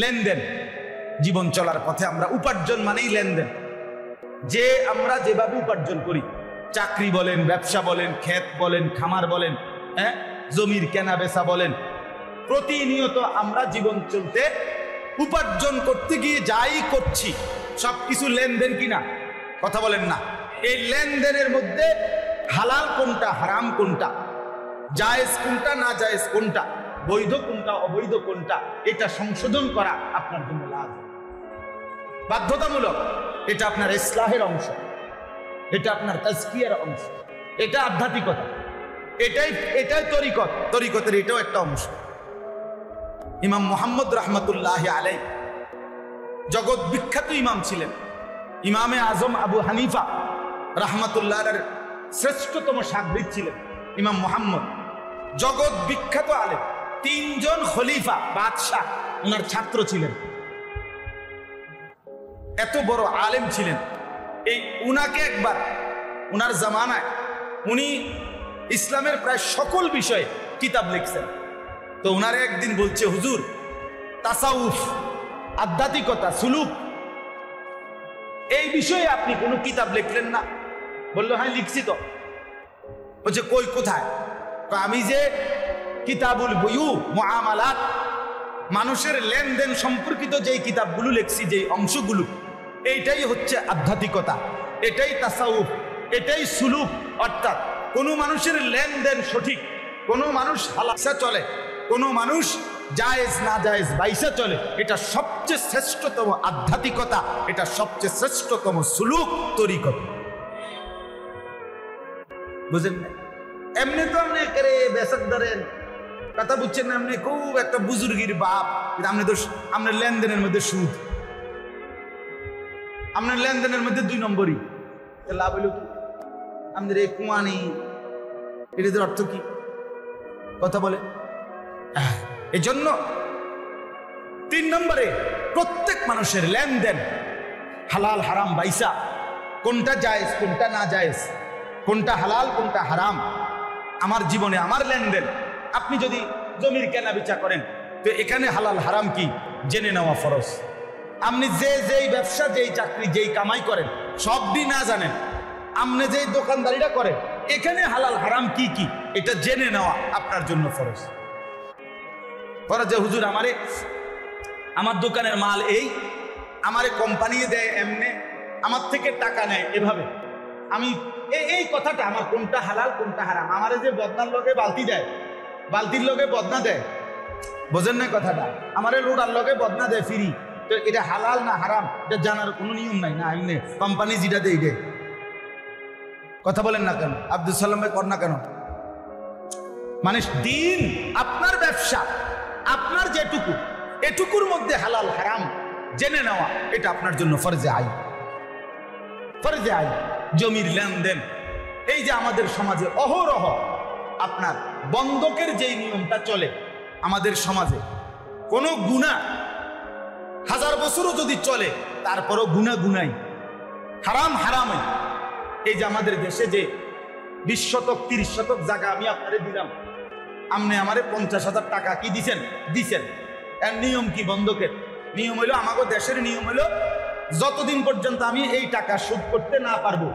লেনদেন। জীবন চলার পথে আমরা উপার্জন মানেই লেনদেন। যে আমরা যেভাবে উপার্জন করি, চাকরি বলেন, ব্যবসা বলেন, ক্ষেত বলেন, খামার বলেন, জমির কেনা বেচা বলেন, প্রতিনিয়ত আমরা জীবন চলতে উপার্জন করতে গিয়ে যাই করছি সবকিছু লেনদেন কিনা? কথা বলেন না। এই লেনদেনের মধ্যে হালাল কোনটা, হারাম কোনটা, জায়েজ কোনটা, না জায়েজ কোনটা, বৈধ কোনটা, অবৈধ কোনটা, এটা সংশোধন করা আপনার জন্য লাভ, বাধ্যতামূলক। এটা আপনার ইসলাহের অংশ, এটা আপনার তাজকিয়ার অংশ, এটা আধ্যাত্মিকতা, এটাই তরিকত, তরিকতের এটাও একটা অংশ। ইমাম মুহাম্মদ রাহমাতুল্লাহি আলাইহি জগৎ বিখ্যাত ইমাম ছিলেন। ইমামে আজম আবু হানিফা রাহমাতুল্লাহর শ্রেষ্ঠতম শাগরিদ ছিলেন ইমাম মুহাম্মদ, জগৎ বিখ্যাত আলেম। 3 জন খলিফা বাদশাহ ওনার ছাত্র ছিলেন, এত বড় আলেম ছিলেন। এই উনাকে একবার উনার জামানায় উনি ইসলামের প্রায় সকল বিষয়ে কিতাব লিখছেন। তো উনারে একদিন বলছে, হুজুর তাসাউফ, আধ্যাত্মিকতা, সুলুক, এই বিষয়ে আপনি কোনো কিতাব লিখলেন না? বললো, হ্যাঁ লিখছি তো। বলছে, কই, কোথায়? আমি যে কিতাবুল বুয়ু, মুআমালাত, মানুষের লেনদেন সম্পর্কিত যেই কিতাবগুলো লিখছি, যেই অংশগুলো, এইটাই হচ্ছে আধ্যাত্মিকতা, এটাই তাসাউফ, এটাই সুলুক। অর্থাৎ কোনো মানুষের লেনদেন সঠিক, কোনো মানুষ হালাসা চলে, কোনো মানুষ জায়েজ না জায়েজ বাইসা চলে, এটা সবচেয়ে শ্রেষ্ঠতম আধ্যাত্মিকতা, এটা সবচেয়ে শ্রেষ্ঠতম সুলুক, তরিকত। বুঝেন না? এমনি তো আপনি বেসাক ধরেন, কথা বুঝছেন না? আপনি খুব একটা বুজুর্গির বাপ, আপনি তো আপনার লেনদেনের মধ্যে সুদ, আপনার লেনদেনের মধ্যে 2 নম্বরই, লাভ হইল কি? আমাদের এই কুয়ানি, এটাদের অর্থ কি? কথা বলে। এই জন্য 3 নম্বরে প্রত্যেক মানুষের লেনদেন, হালাল হারাম বাইসা, কোনটা জায়েজ কোনটা না জায়েজ, কোনটা হালাল কোনটা হারাম, আমার জীবনে আমার লেনদেন। আপনি যদি জমির কেনা বেচা করেন, তো এখানে হালাল হারাম কি জেনে নেওয়া ফরজ। আপনি যেই ব্যবসা, যেই চাকরি, যেই কামাই করেন, সবই না জানেন, আপনি যেই দোকানদারিটা করেন, এখানে হালাল হারাম কি কি, এটা জেনে নেওয়া আপনার জন্য ফরজ। পরে যে হুজুর আমার দোকানের মাল এই, আমারে কোম্পানি দেয় এমনি, আমার থেকে টাকা নেয় এভাবে, আমি এই কথাটা, আমার কোনটা হালাল কোনটা হারাম, আমারে যে বদনার লগে বালতি দেয়, বালতির লগে বদনা দেয়, বোঝেন না কথাটা? আমারে লোডার লগে বদনা দেয় ফ্রি, তো এটা হালাল না হারাম এটা জানার কোনো নিয়ম নাই না? এমনি কোম্পানি যেটা দেয় দেয়। কথা বলেন না কেন? আব্দুল সালাম ভাই কর না কেন? মানে দিন, আপনার ব্যবসা, আপনার যেটুকু, এটুকুর মধ্যে হালাল হারাম জেনে নেওয়া, এটা আপনার জন্য ফরজে আইন, ফরজে আইন। জমির লেনদেন, এই যে আমাদের সমাজে অহরহ আপনার বন্ধকের যেই নিয়মটা চলে আমাদের সমাজে, কোনো গুনাহ 1000 বছরও যদি চলে, তারপরও গুনাহ গুনাই, হারাম হারামই। এই যে আমাদের দেশে যে 20 শতক 30 শতক জায়গা আমি আপনারে দিলাম, আপনি আমারে 50,000 টাকা কি দিছেন? এর নিয়ম কি? বন্ধকের নিয়ম হইলো, আমাদের দেশের নিয়ম হইলো, যতদিন পর্যন্ত আমি এই টাকা শোধ করতে না পারবো,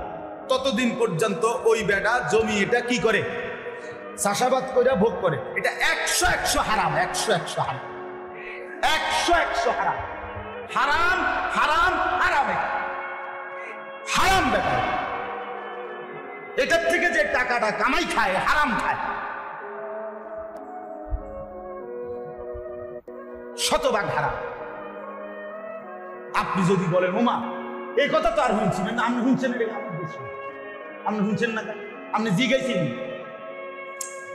ততদিন পর্যন্ত ওই বেটা জমি এটা কি করে? চাষাবাদ করে ভোগ করে। এটা 100 হারাম, 100 হারাম, 100 হারাম, হারাম হারাম হারাম, হারাম ব্যাপার। এটার থেকে যে টাকাটা কামাই খায়, হারাম খায়, শতভাগ হারাম। আপনি যদি বলেন, ওমা এই কথা তো আর শুনছিলেন না, আপনি শুনছেন, আপনি শুনছেন না কেন? আপনি জিজ্ঞাসেন,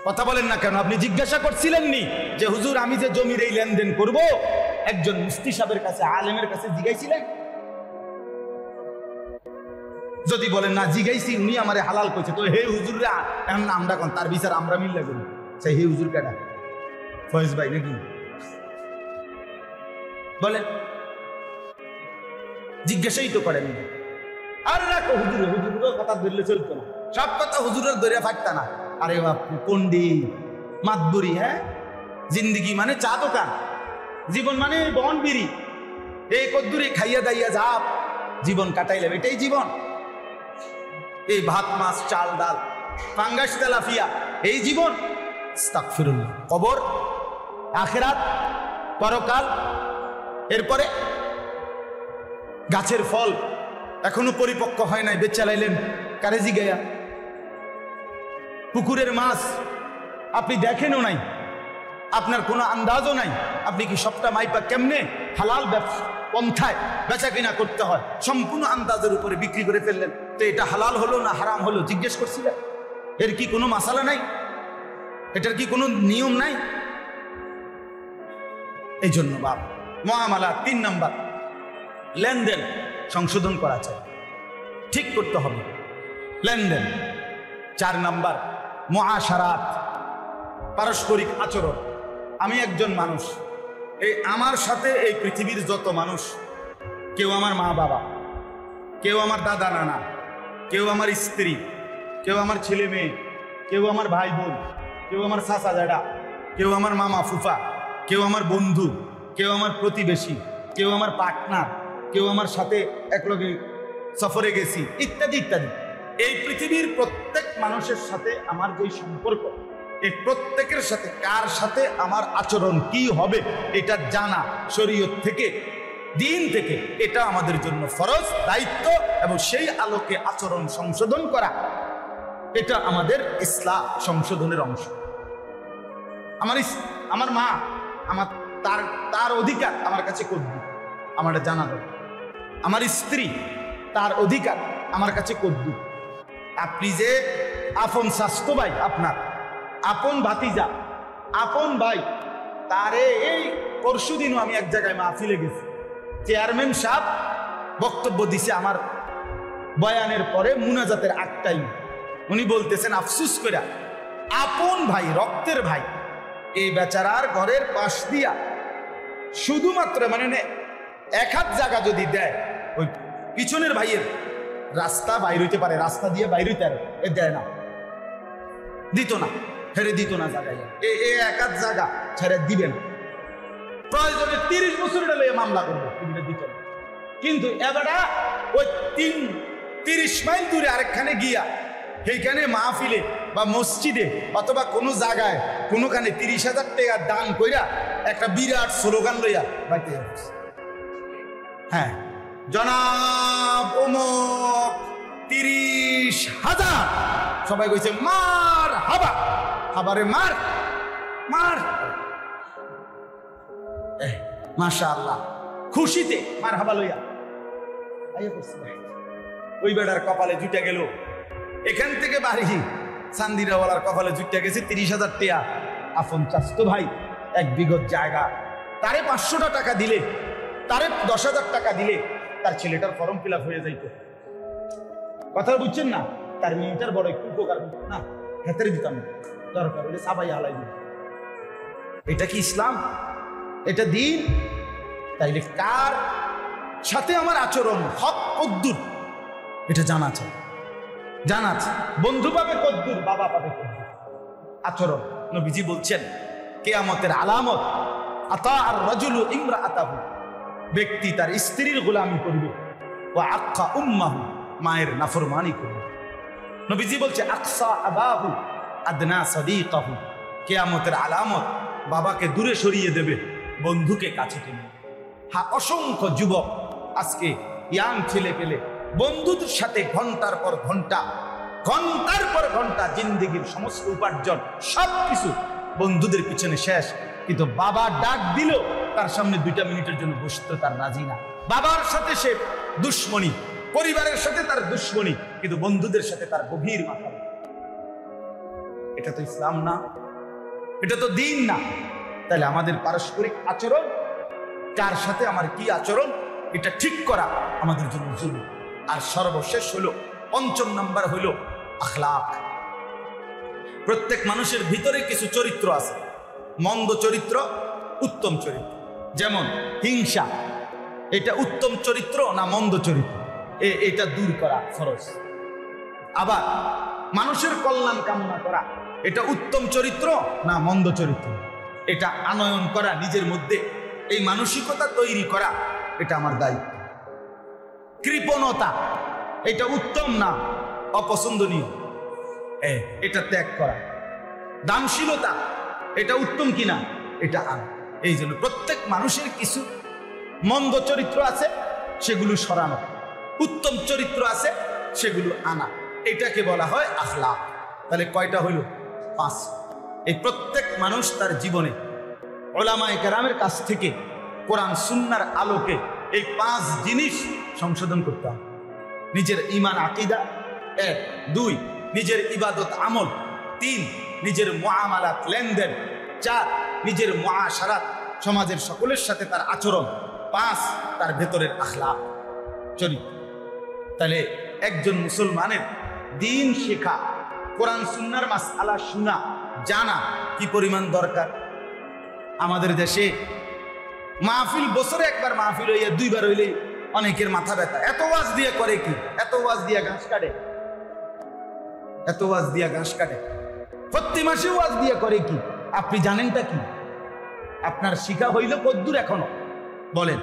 কথা বলেন না কেন? আপনি জিজ্ঞাসা করছিলেন নি যে হুজুর আমি যে জমির এই লেনদেন করব, একজন মুফতি সাহেবের কাছে, আলেমের কাছে জিজ্ঞাসিলেন? যদি বলেন না জিজ্ঞাসি, উনি আমারে হালাল কইছে, তো হে হুজুররা এখন আমরা কোন, তার বিচার আমরা মিল্লা করি, সেই হে হুজুর কেডা? ফয়েজ ভাই নাকি? বলেন, জিজ্ঞাসাই তো করেন। আর রাখো হুজুর, হুজুরের কথা ধরলে চলতো না, সব কথা হুজুরের ধরে ফাটতা না। আরে বাপু, পন্ডিত মাতবুরি, হ্যাঁ, জিন্দিগি মানে চা দোকান, জীবন মানে বন বিড়ি, এই কদ্দুরে খাইয়া দাইয়া যাব জীবন কাটাইলে, এটাই জীবন। এই ভাত মাছ চাল ডাল ফাঙ্গাস তেলাফিয়া এই জীবন? আস্তাগফিরুল্লাহ। কবর, আখিরাত, পরকাল, এরপরে গাছের ফল এখনো পরিপক্ক হয় নাই, বেচা লাইলেন কারেজি গায়া। পুকুরের মাছ আপনি দেখেনও নাই, আপনার কোনো আন্দাজও নাই, আপনি কি সবটা মাইপা কেমনে হালাল ব্যবসা পন্থায় বেচা কিনা করতে হয় সম্পূর্ণ আন্দাজের উপরে বিক্রি করে ফেললেন। তো এটা হালাল হলো না হারাম হলো জিজ্ঞেস করছিলেন? এর কি কোনো মাসালা নাই? এটার কি কোনো নিয়ম নাই? এই জন্য বাপ মুআমালা 3 নাম্বার, লেনদেন সংশোধন করা চাই, ঠিক করতে হবে লেনদেন। 4 নাম্বার মুআশারাত, পারস্পরিক আচরণ। আমি একজন মানুষ, এই আমার সাথে এই পৃথিবীর যত মানুষ, কেউ আমার মা বাবা, কেউ আমার দাদা নানা, কেউ আমার স্ত্রী, কেউ আমার ছেলে মেয়ে, কেউ আমার ভাই বোন, কেউ আমার চাচা জাডা, কেউ আমার মামা ফুফা, কেউ আমার বন্ধু, কেউ আমার প্রতিবেশী, কেউ আমার পার্টনার, কেউ আমার সাথে একলগে সফরে গেছি, ইত্যাদি ইত্যাদি। এই পৃথিবীর প্রত্যেক মানুষের সাথে আমার যে সম্পর্ক, এই প্রত্যেকের সাথে কার সাথে আমার আচরণ কি হবে এটা জানা শরীয়ত থেকে, দিন থেকে, এটা আমাদের জন্য ফরজ দায়িত্ব। এবং সেই আলোকে আচরণ সংশোধন করা, এটা আমাদের ইসলাম সংশোধনের অংশ। আমার মা, আমার তার অধিকার আমার কাছে করবে, আমার জানা দরকার। আমার স্ত্রী, তার অধিকার আমার কাছে করবে। আপনি যে আপন স্বাস্থ্য ভাই, আপনার আপন ভাতিজা, আপন ভাই, তারে এই পরশু দিনও আমি এক জায়গায় মাহফিলে গেছি, চেয়ারম্যান সাহেব বক্তব্য দিছে আমার বয়ানের পরে মুনাজাতের 8 টাইম। উনি বলতেছেন আফসুস করে, আপন ভাই, রক্তের ভাই, এই বেচারার ঘরের পাশ দিয়া শুধুমাত্র মানে 1 হাত জায়গা যদি দেয়, ওই পিছনের ভাইয়ের রাস্তা বাইর হইতে পারে, রাস্তা দিয়ে বাইর হইতে পারে, এ দেয় না, দিত না, ছেড়ে দিত না জায়গায়, 1 হাত জায়গা ছেড়ে দিবে না। প্রয়োজনে 30 বছর মামলা করবো, দিত না। কিন্তু এবারে ওই 30 মাইল দূরে আরেকখানে গিয়া সেইখানে মাহফিলে বা মসজিদে অথবা কোনো জায়গায় কোনোখানে 30,000 টাকা দান কইরা একটা বিরাট স্লোগান লইয়া বাইতে যাচ্ছে। হ্যাঁ, জনাব অমুক 30,000, সবাই কইছে মার হাবা, হাবারে মার মার, মাশাআল্লাহ, খুশিতে মার হাবা লইয়া আইয়া করছে। ওই বেটার কপালে জুটে গেল, এখান থেকে বাড়ি চান্দিরাওয়ালার কপালে জুটে গেছে 30,000 টাকা। আপন চাস্তো ভাই, 1 বিঘত জায়গা, তারে 500 টাকা দিলে, তারে 10,000 টাকা দিলে তার ছেলেটার ফর্ম ফিল আপ হয়ে যাইত। কথা বুঝছেন না? তার মেয়েটার বড় একটু উপকার না, হাতের দিতাম না, দরকার হলে সাবাই হালাই দিত। এটা কি ইসলাম? এটা দিন? তাইলে কার সাথে আমার আচরণ, হক কদ্দুর, এটা জানা আছে, জানা আছে। বন্ধু পাবে কদ্দুর, বাবা পাবে কদ্দুর। আচরণ, নবীজি বলছেন কিয়ামতের আলামত, আতা আর রাজুলু ইমরাআতাহু, ব্যক্তি তার স্ত্রীর গোলামি করবে, ওয়া আক্কা উম্মাহু, মায়ের নাফরমানি করবে। নবীজি বলছে আকসা আবাহু আদনা সাদিকাহু, কিয়ামতের আলামত, বাবাকে দূরে সরিয়ে দেবে, বন্ধুকে কাছে টেনে। হ্যাঁ, অসংখ্য যুবক আজকে ইয়াং ছেলে পেলে বন্ধুদের সাথে ঘন্টার পর ঘন্টা, ঘন্টার পর ঘন্টা জিন্দেগির সমস্ত উপার্জন সবকিছু বন্ধুদের পিছনে শেষ। কিন্তু বাবা ডাক দিল, তার সামনে 2টা মিনিটের জন্য বসতে তার রাজি না। বাবার সাথে সে দুশ্মনী, পরিবারের সাথে তার দুশ্মনী, কিন্তু বন্ধুদের সাথে তার গভীর মাথা। এটা তো ইসলাম না, এটা তো দিন না। তাহলে আমাদের পারস্পরিক আচরণ, কার সাথে আমার কি আচরণ, এটা ঠিক করা আমাদের জন্য জরুরি। আর সর্বশেষ হলো 5ম নাম্বার হলো আখলাক। প্রত্যেক মানুষের ভিতরে কিছু চরিত্র আছে, মন্দ চরিত্র, উত্তম চরিত্র। যেমন হিংসা, এটা উত্তম চরিত্র না মন্দ চরিত্র, এটা দূর করা ফরজ। আবার মানুষের কল্যাণ কামনা করা, এটা উত্তম চরিত্র না মন্দ চরিত্র, এটা আনয়ন করা নিজের মধ্যে, এই মানসিকতা তৈরি করা এটা আমার দায়িত্ব। কৃপণতা এটা উত্তম না, অপছন্দনীয়, এটা ত্যাগ করা। দানশীলতা এটা উত্তম কিনা, এটা আনা। এই জন্য প্রত্যেক মানুষের কিছু মন্দ চরিত্র আছে, সেগুলো সরানো, উত্তম চরিত্র আছে, সেগুলো আনা। এটাকে বলা হয় আখলাক। তাহলে কয়টা হইল? 5। এই প্রত্যেক মানুষ তার জীবনে উলামায়ে কেরামের কাছ থেকে কোরআন সুন্নাহর আলোকে এই 5 জিনিস সংশোধন করতে হবে। নিজের ঈমান আকীদা 1, 2 নিজের ইবাদত আমল, 3 নিজের মুআমালাত লেনদেন, 4 নিজের মুআশারাত সমাজের সকলের সাথে তার আচরণ, 5 তার ভেতরের আখলাক চরিত্র। তাহলে একজন মুসলমানের দিন শেখা, কোরআন সুন্নাহর মাসআলা শোনা জানা কি পরিমাণ দরকার। আমাদের দেশে মাহফিল বছরে একবার মাহফিল হইয়া 2 বার হইলে অনেকের মাথা ব্যথা। এত ওয়াজ দিয়ে করে কি? এত ওয়াজ দিয়া ঘাস কাটে, এত ওয়াজ দিয়া ঘাস কাটে। প্রতি মাসে ওয়াজ দিয়ে করে কি? আপনি জানেনটা কি? আপনার শিখা হইল কদ্দুর এখনো? বলেন।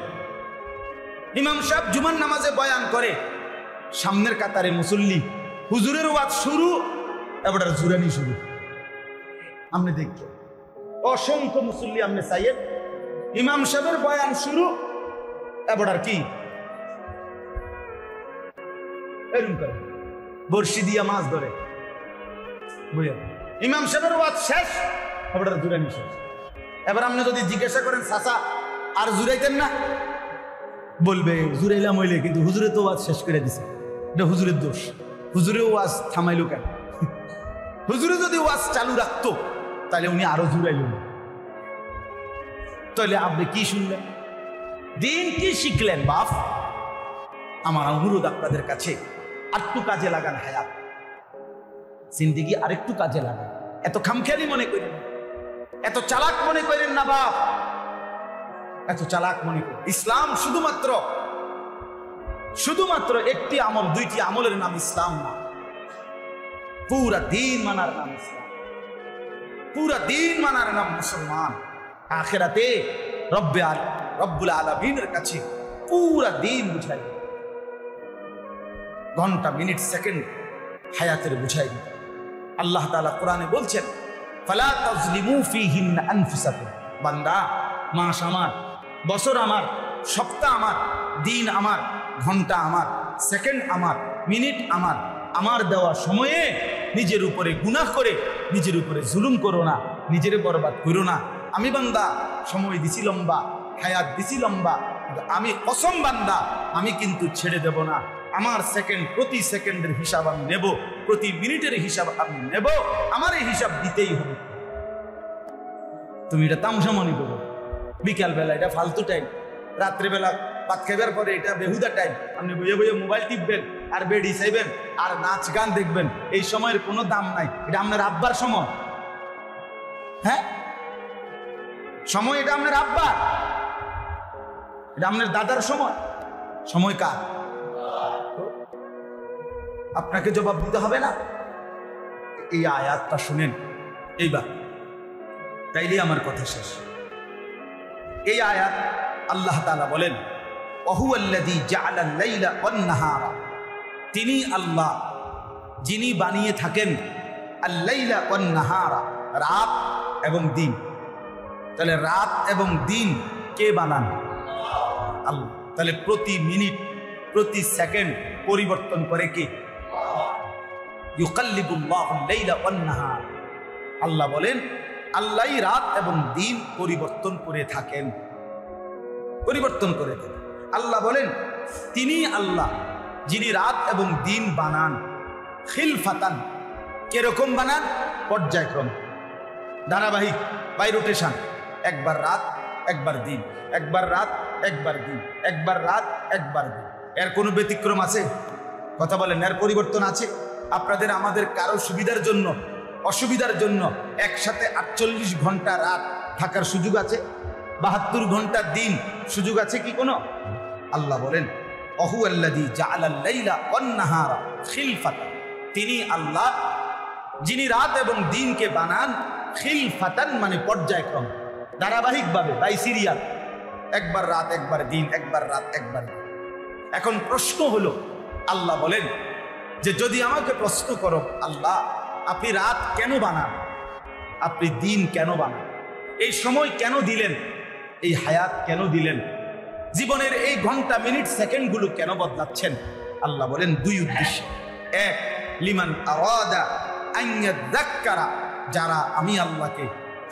ইমাম সাহেব জুমার নামাজে বয়ান করে, সামনের কাতারে মুসল্লি, হুজুরের ওয়াজ শুরু, এবার জুরানি শুরু। আপনি দেখছেন অসংখ্য মুসল্লি, আপনি চাইয়েন ইমাম সাহেবের বয়ান শুরু, এবার কি এরকম করে বর্ষি দিয়া মাছ ধরে। ইমাম সাহেবের ওয়াজ শেষ, এবার জুরানি শেষ। এবার আপনি যদি জিজ্ঞাসা করেন চাচা আর জুরাইতেন না, বলবে জুরাইলাম হইলে, কিন্তু হুজুরে তো ওয়াজ শেষ করে দিছে, এটা হুজুরের দোষ। হুজুরে ওয়াজ থামাইলো কেন? হুজুরে যদি ওয়াজ চালু রাখতো তাহলে উনি আরো জুড়াইল। তাহলে আপনি কি শুনলেন? দিন কি শিখলেন? বাপ, আমার অনুরোধ আপনাদের কাছে, আরেকটু কাজে লাগান হায়াত, জিন্দেগি আরেকটু কাজে লাগান। এত খামখেয়ালি মনে করেন, এত চালাক মনে করেন না বাপ, এত চালাক মনে করেন। ইসলাম শুধুমাত্র একটি আমল, 2টি আমলের নাম ইসলাম না, পুরা দিন মানার নাম ইসলাম, পুরা দিন মানার নাম মুসলমান। আখিরাতে রব্বুল আলামিনের কাছে পুরা দিন বুঝাই, ঘন্টা মিনিট সেকেন্ড হায়াতের বুঝাই। আল্লাহ তাআলা কোরআনে বলছেন, ফালা তাজলিমু ফীহিন্না আনফুসাকুম। বান্দা, মাস আমার, বছর আমার, সপ্তাহ আমার, দিন আমার, ঘন্টা আমার, সেকেন্ড আমার, মিনিট আমার, আমার দেওয়া সময়ে নিজের উপরে গুনাহ করে নিজের উপরে জুলুম করো না, নিজের বরবাদ করো না। আমি বান্দা সময় দিছি লম্বা, হায়াত দিছি লম্বা, আমি কসম বান্দা, আমি কিন্তু ছেড়ে দেব না। আমার সেকেন্ড, প্রতি সেকেন্ডের হিসাব আমি নেব, প্রতি মিনিটের হিসাব আমি নেব, আমার এই হিসাব দিতেই হবে। তুমি এটা তামসা মনে করো, বিকাল বেলা এটা ফালতু টাইম, রাত্রেবেলা ভাত খাইবার পরে এটা বেহুদা টাইম, আপনি বইয়ে বইয়ে মোবাইল টিপবেন আর বেডি চাইবেন আর নাচ গান দেখবেন, এই সময়ের কোনো দাম নাই। এটা আপনার আব্বার সময়, হ্যাঁ সময়, এটা আপনার আব্বার, এটা আপনার দাদার সময়, সময় কার? আপনাকে জবাব দিতে হবে না? এই আয়াতটা শুনেন এইবার, তাইলে আমার কথা শেষ। এই আয়াত আল্লাহ তাআলা বলেন, ওয়াহুয়াল্লাযী জাআলাল লাইলা ওয়ান নাহারা, তিনি আল্লাহ যিনি বানিয়ে থাকেন আল লাইলা ওয়ান নাহারা, রাত এবং দিন। তাহলে রাত এবং দিন কে বানান? আল্লাহ। তাহলে প্রতি মিনিট, প্রতি সেকেন্ড পরিবর্তন করে কে? ইউকাল্লিবুল্লাহুল লাইলা ওয়ান নাহার। আল্লাহ বলেন, আল্লাহই রাত এবং দিন পরিবর্তন করে থাকেন, পরিবর্তন করে থাকেন। আল্লাহ বলেন, তিনি আল্লাহ যিনি রাত এবং দিন বানান, খিলফাতান, কিরকম বানান? পর্যায়ক্রম, ধারাবাহিক, বাই রোটেশন, একবার রাত একবার দিন, একবার রাত একবার দিন, একবার রাত একবার দিন। এর কোনো ব্যতিক্রম আছে? কথা বলেন, এর পরিবর্তন আছে? আপনাদের আমাদের কারো সুবিধার জন্য, অসুবিধার জন্য একসাথে 48 ঘন্টা রাত থাকার সুযোগ আছে? 72 ঘন্টা দিন সুযোগ আছে কি কোনো? আল্লাহ বলেন, ওয়াহুয়াল্লাযী জাআলাল লাইলা ওয়ান নাহারা খিলফাতান, তিনি আল্লাহ যিনি রাত এবং দিনকে বানান, খিলফাতান মানে পর্যায়ক্রম, ধারাবাহিকভাবে, বাই সিরিয়াল, একবার রাত একবার দিন, একবার রাত একবার দিন। এখন প্রশ্ন হলো, আল্লাহ বলেন যে যদি আমাকে প্রশ্ন করো, আল্লাহ আপনি রাত কেন বানান, আপনি দিন কেন বানান, এই সময় কেন দিলেন, এই হায়াত কেন দিলেন, জীবনের এই ঘন্টা মিনিট সেকেন্ডগুলো কেন বদলাচ্ছেন? আল্লাহ বলেন দুই উদ্দেশ্যে। এক, লিমান আরাদা আন ইয়াযাক্কারা, যারা আমি আল্লাহকে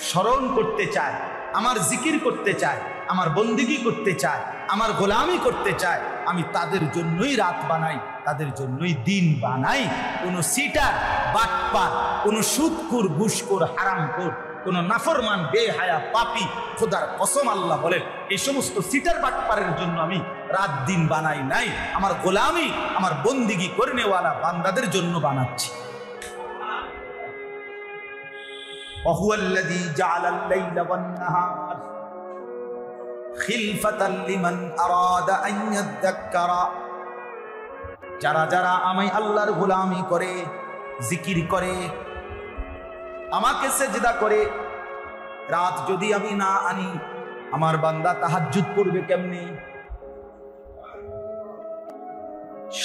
স্মরণ করতে চায়, আমার জিকির করতে চায়, আমার বন্দেগী করতে চায়, আমার গোলামি করতে চায়, আমি তাদের জন্যই রাত বানাই, তাদের জন্যই দিন বানাই। কোনো সিটার, বাটপার, কোনো সুদখোর, ঘুষখোর, হারামখোর, কোনো নাফরমান, বেহায়া, পাপী, খোদার কসম আল্লাহ বলেন এই সমস্ত সিটার বাটপারের জন্য আমি রাত দিন বানাই নাই, আমার গোলামি, আমার বন্দেগী করনেওয়ালা বান্দাদের জন্য বানাচ্ছি। وهو الذي جعل الليل والنهار خلفة لمن أراد أن يذكر, যারা যারা আমি আল্লাহর গোলামি করে, জিকির করে, আমাকে সেজদা করে, রাত যদি আমি না আনি, আমার বান্দা তাহাজ্জুদ পড়বে কেমনে?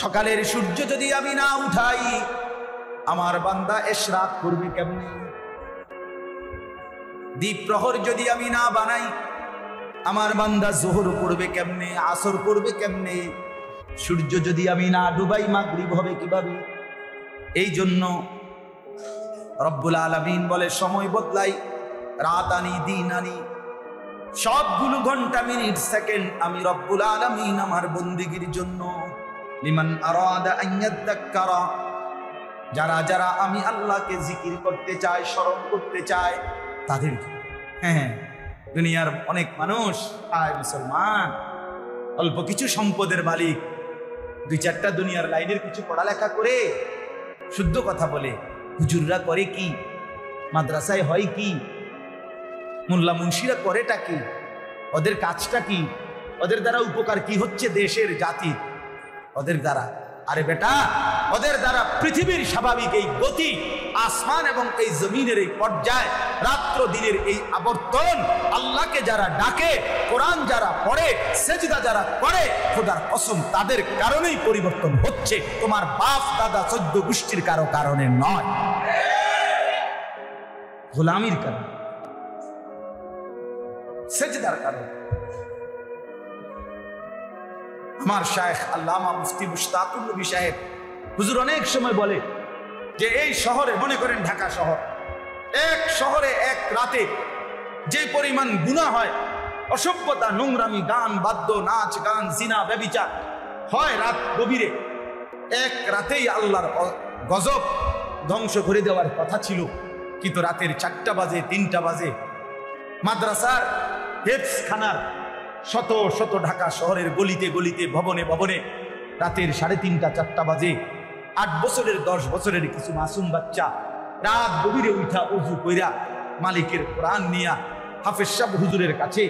সকালের সূর্য যদি আমি না উঠাই, আমার বান্দা ইশরাক করবে কেমনে? দ্বীপ প্রহর যদি আমি না বানাই, আমার বান্দা যোহর পড়বে কেমনে, আসর পড়বে কেমনে? সূর্য যদি আমি না ডুবাই, মাগরিব হবে কিভাবে? এই জন্য রব্বুল আলামিন বলে সময় বদলাই, রাত আনি, দিন আনি, সবগুলো ঘন্টা মিনিট সেকেন্ড আমি রব্বুল আলামিন আমার বন্দেগীর জন্য। লিমান আরাদা আন ইয়াযাক্কারা, যারা যারা আমি আল্লাহকে জিকির করতে চায়, স্মরণ করতে চায় তাদের। হ্যাঁ, দুনিয়ার অনেক মানুষ আয় মুসলমান, অল্প কিছু সম্পদের মালিক, দুই চারটা দুনিয়ার লাইনের কিছু পড়ালেখা করে শুদ্ধ কথা বলে। হুজুররা করে কি? মাদ্রাসায় হয় কি? মোল্লা মুন্সিরা করেটা কি? ওদের কাজটা কি? ওদের দ্বারা উপকার কি হচ্ছে দেশের, জাতির? ওদের দ্বারা, আরে বেটা, ওদের দ্বারা পৃথিবীর স্বাভাবিক এই গতি, আসমান এবং এই জমিনের এই পর্যায়, রাত্র দিনের এই আবর্তন, আল্লাহকে যারা ডাকে, কোরআন যারা পড়ে, সেজদা যারা করে, খোদার কসম তাদের কারণেই পরিবর্তন হচ্ছে, তোমার বাপ দাদা 14 গোষ্ঠীর কারো কারণে নয়, গোলামির কারণে, সেজদার কারণে। আমার শায়েখ আল্লামা মুফতি মুশতাকুর নবী সাহেব হুজুর অনেক সময় বলে যে এই শহরে, মনে করেন ঢাকা শহর, এক শহরে এক রাতে যে পরিমাণ গুনাহ হয়, অসভ্যতা, নোংরামি, গান, বাদ্য, নাচ গান, জিনা, ব্যভিচার হয় রাত গভীরে, এক রাতেই আল্লাহর গজব ধ্বংস করে দেওয়ার কথা ছিল, কিন্তু রাতের 4টা বাজে, 3টা বাজে, মাদ্রাসার হেফজখানার শত শত ঢাকা শহরের গলিতে গলিতে, ভবনে ভবনে রাতের 3:30, 4টা বাজে 8 বছরের 10 বছরের কিছু মাসুম বাচ্চা রাত গভীরে উঠা ওযু কইরা মালিকের কোরআন নিয়া হাফেজ সাহেব হুজুরের কাছে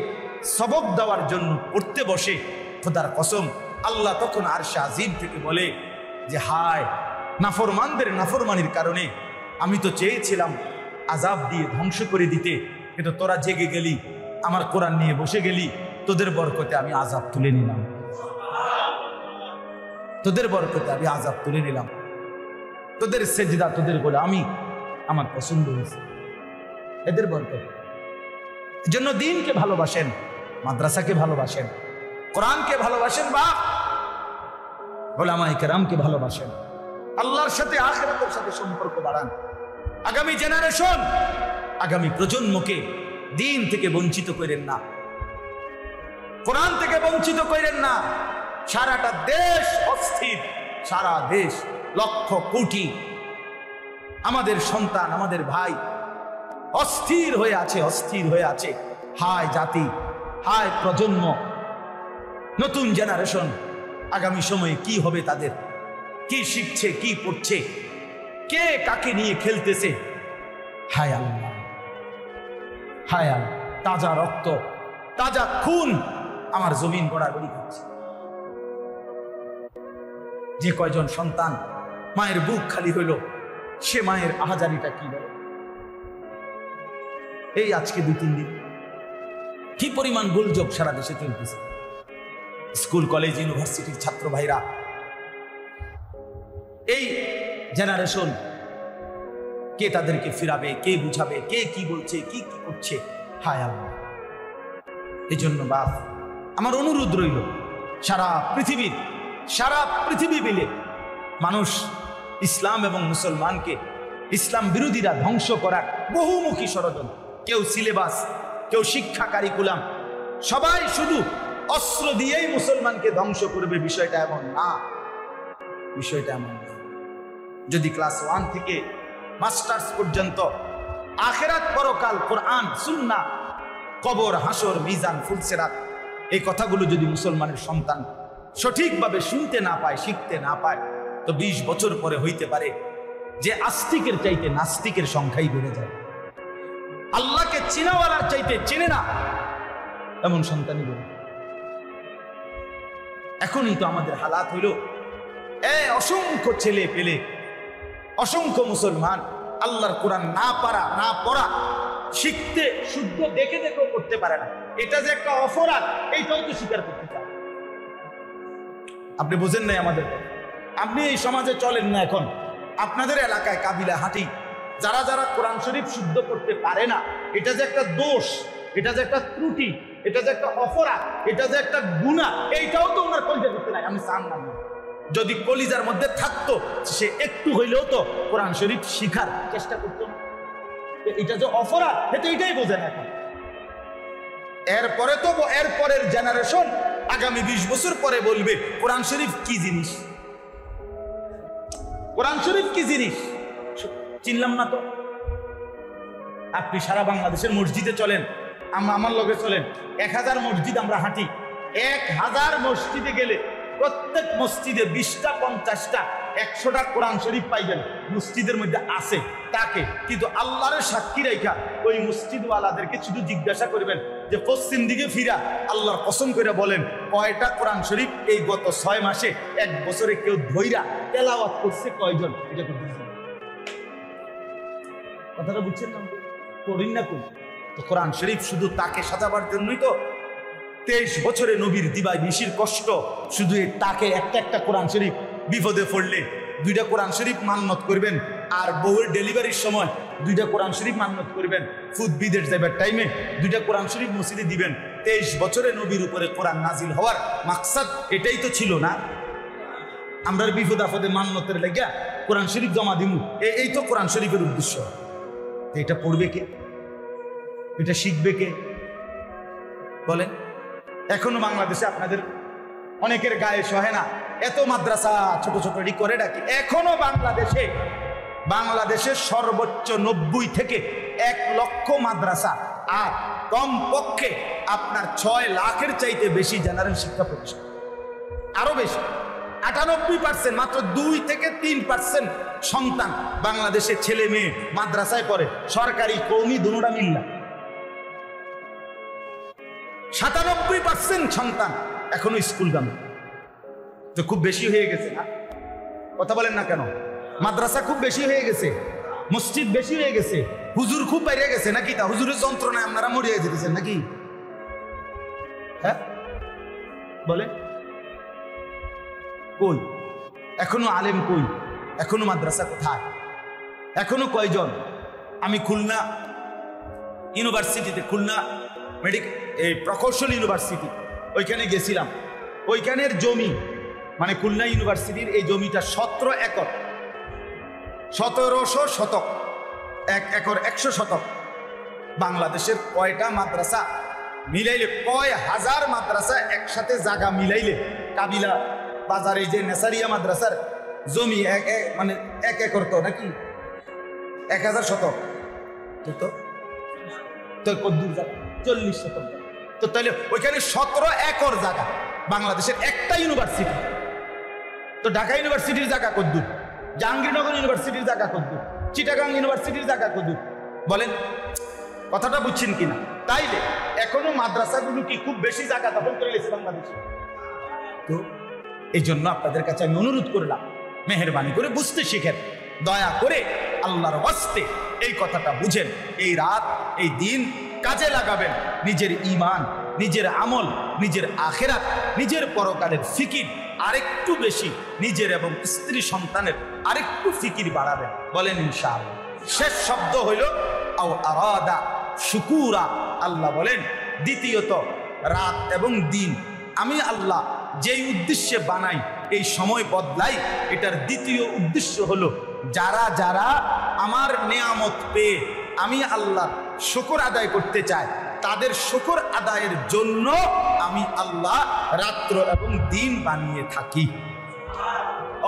সবক দেওয়ার জন্য পড়তে বসে। খোদার কসম আল্লাহ তখন আরশে আজিম থেকে বলে যে হায়, নাফরমানদের নাফরমানির কারণে আমি তো চেয়েছিলাম আযাব দিয়ে ধ্বংস করে দিতে, কিন্তু তোরা জেগে গেলি, আমার কোরআন নিয়ে বসে গেলি, তোদের বরকতে আমি আযাব তুলে নিলাম, তোদের বরকতে আমি আযাব তুলে নিলাম, তোদের সেজদা, তোদের গোলামি আমার পছন্দ হয়েছে, এদের বরকত। এজন্য দ্বীনকে ভালোবাসেন, মাদ্রাসাকে ভালোবাসেন, কোরআনকে ভালোবাসেন, বা উলামায়ে কেরামকে ভালোবাসেন, আল্লাহর সাথে আখিরাতের সাথে সম্পর্ক বাড়ান। আগামী জেনারেশন, আগামী প্রজন্মকে দ্বীন থেকে বঞ্চিত করেন না, কোরআন থেকে বঞ্চিত করেন না। সারাটা দেশ অস্থির, সারা দেশ লক্ষ কোটি আমাদের সন্তান, আমাদের ভাই অস্থির হয়ে আছে, অস্থির হয়ে আছে। হায় জাতি, হায় প্রজন্ম, নতুন জেনারেশন, আগামী সময়ে কি হবে তাদের, কি শিখছে, কি পড়ছে, কে কাকে নিয়ে খেলতেছে। হায় আল্লাহ, হায় আল্লাহ, তাজা রক্ত, তাজা খুন আমার জমিন গড়াগড়ি খাচ্ছে। যে কয়জন সন্তান মায়ের বুক খালি হইল, সে মায়ের আহাজারিটা কি বলে। এই আজকে 2-3 দিন কি পরিমাণ গোলযোগ সারা দেশে চলতেছে। স্কুল কলেজ ইউনিভার্সিটির ছাত্র ভাইরা, এই জেনারেশন কে তাদেরকে ফিরাবে, কে বুঝাবে, কে কি বলছে, কি কি করছে, হায় আল্লাহ। এই জন্য বাপ আমার অনুরোধ রইল, সারা পৃথিবী মিলে মানুষ ইসলাম এবং মুসলমানকে, ইসলাম বিরোধীরা ধ্বংস করার বহুমুখী ষড়যন্ত্র, কেউ সিলেবাস, কেউ শিক্ষা কারিকুলাম, সবাই শুধু অস্ত্র দিয়েই মুসলমানকে ধ্বংস করবে, বিষয়টা এমন না। বিষয়টা এমন না। যদি ক্লাস 1 থেকে মাস্টার্স পর্যন্ত আখিরাত, পরকাল, কোরআন, সুন্নাহ, কবর, হাসর, মিজান, ফুলসিরাত, এই কথাগুলো যদি মুসলমানের সন্তান সঠিকভাবে শুনতে না পায়, শিখতে না পায়, তো 20 বছর পরে হইতে পারে যে আস্তিকের চাইতে নাস্তিকের সংখ্যাই বেড়ে যায়। আল্লাহকে চিনাওয়ালার চাইতে চেনে না এমন সন্তানই বেড়ে। এখনই তো আমাদের হালাত হইল, অসংখ্য ছেলে পেলে, অসংখ্য মুসলমান আল্লাহর কোরআন না পারা, না পড়া, শিখতে শুদ্ধ দেখে দেখেও করতে পারে না। এটা যে একটা অপরাধ, এইটাও তো স্বীকার করতে চায়। আপনি বুঝেন নাই আমাদের, আপনি এই সমাজে চলেন না। এখন আপনাদের এলাকায় কাবিলা হাঁটি, যারা যারা কোরআন শরীফ শুদ্ধ করতে পারে না, এটা যে একটা দোষ, এটা যে একটা ত্রুটি, এটা যে একটা অপরাধ, এটা যে একটা গুনাহ, এইটাও তো ওনার কলিজা করতে নাই। আমি চান না, যদি কলিজার মধ্যে থাকতো সে একটু হইলেও তো কোরআন শরীফ শিখার চেষ্টা করতো। এটা যে অপরাধ, এটা এটাই বোঝে না এখন। এরপরে তো এরপরের জেনারেশন আগামী 20 বছর পরে বলবে কোরআন শরীফ কি জিনিস, কোরআন শরীফ কি জিনিস চিনলাম না তো। আপনি সারা বাংলাদেশের মসজিদে চলেন, আমার লগে চলেন, 1000 মসজিদ আমরা হাঁটি, 1000 মসজিদে গেলে প্রত্যেক মসজিদে 20টা, 50টা, 100টা কোরআন শরীফ পাইবেন মসজিদের মধ্যে আছে তাকে। কিন্তু আল্লাহর সাক্ষী রেখা ওই মসজিদওয়ালাদেরকে শুধু জিজ্ঞাসা করবেন যে পশ্চিম দিকে ফিরা আল্লাহর কসম করে বলেন কয়টা কোরআন শরীফ এই গত 6 মাসে 1 বছরে কেউ ধইরা তেলাওয়াত করছে কয়জন? এটা করতেছেন, কথাটা বুঝছেন না? পড়িন না কোন তো কোরআন শরীফ শুধু তাকে সাজাবার জন্যই তো 23 বছরে নবীর দিবাই নিশির কষ্ট, শুধু তাকে একটা কোরআন শরীফ বিপদে পড়লে 2টা কোরআন শরীফ মান্নত করবেন, আর বউয়ের ডেলিভারির সময় 2টা কোরআন শরীফ মান্নত করবেন, ফুদ বিদেশ যাবার টাইমে 2টা কোরআন শরীফ মসজিদে দিবেন। 23 বছরে নবীর উপরে কোরআন নাজিল হওয়ার মাকসাদ এটাই তো ছিল না? আমরা বিপদ আপদে মান্নতের লাগিয়া কোরআন শরীফ জমা দিমু, এই তো কোরআন শরীফের উদ্দেশ্য। এটা পড়বে কে? এটা শিখবে কে বলেন? এখনো বাংলাদেশে আপনাদের অনেকের গায়ে সহে না, এত মাদ্রাসা ছোট ছোট করে ডাকি। এখনো বাংলাদেশের সর্বোচ্চ 90 থেকে 1 লক্ষ মাদ্রাসা, আর কমপক্ষে আপনার 6 লাখের চাইতে বেশি জেনারেল শিক্ষা প্রতিষ্ঠান, আরো বেশি 98%, মাত্র 2 থেকে 3% সন্তান বাংলাদেশের ছেলে মেয়ে মাদ্রাসায় পড়ে, সরকারি কওমি দুটোটা মিল্লা। 97% সন্তান এখনো স্কুলগামী। তো খুব বেশি হয়ে গেছে না? কথা বলেন না কেন? মাদ্রাসা খুব বেশি হয়ে গেছে, মসজিদ বেশি হয়ে গেছে, হুজুর খুব বাইরে গেছে নাকি? তা হুজুরের যন্ত্রণায় আপনারা মরিয়ে যেতেছেন নাকি? হ্যাঁ বলে কই? এখনো আলেম কই? এখনো মাদ্রাসা কোথায়? এখনো কয়জন? আমি খুলনা ইউনিভার্সিটিতে, খুলনা প্রকৌশল ইউনিভার্সিটি, ওইখানে গেছিলাম। ওইখানের জমি, মানে খুলনা ইউনিভার্সিটির এই জমিটা 17 একর, 1700 শতক, 1 একর 100 শতক। বাংলাদেশের কয়টা মাদ্রাসা মিলাইলে, কয় হাজার মাদ্রাসা একসাথে জায়গা মিলাইলে, কাবিলা বাজারে যে নেসারিয়া মাদ্রাসার জমি মানে 1 একর তো নাকি 1000 শতক, তো কদ্দুর জায়গা 40 শতক। তো তাহলে ওইখানে 17 একর জায়গা, বাংলাদেশের একটা ইউনিভার্সিটি। তো ঢাকা ইউনিভার্সিটির জায়গা কদ্দুর, জাহাঙ্গীরনগর ইউনিভার্সিটির জায়গা কদ্দুর, চিটাগাং ইউনিভার্সিটির জায়গা কদ্দুর? বলেন কথাটা বুঝছেন কিনা? তাইলে এখনো মাদ্রাসাগুলো কি খুব বেশি জায়গা দখল করে গেছে বাংলাদেশে? তো এই জন্য আপনাদের কাছে আমি অনুরোধ করলাম, মেহেরবানি করে বুঝতে শিখেন, দয়া করে আল্লাহর ওয়াস্তে এই কথাটা বুঝেন। এই রাত, এই দিন কাজে লাগাবেন নিজের ঈমান, নিজের আমল, নিজের আখিরাত, নিজের পরকালের ফিকির আরেকটু বেশি, নিজের এবং স্ত্রী সন্তানের আরেকটু ফিকির বাড়াবেন। বলেন ইনশাআল্লাহ। শেষ শব্দ হইল আও আরাদা শুকুরা। আল্লাহ বলেন দ্বিতীয়ত, রাত এবং দিন আমি আল্লাহ যেই উদ্দেশ্যে বানাই, এই সময় বদলাই, এটার দ্বিতীয় উদ্দেশ্য হলো যারা যারা আমার নেয়ামত পেয়ে আমি আল্লাহ শুকর আদায় করতে চায়, তাদের শুকর আদায়ের জন্য আমি আল্লাহ রাত্র এবং দিন বানিয়ে থাকি।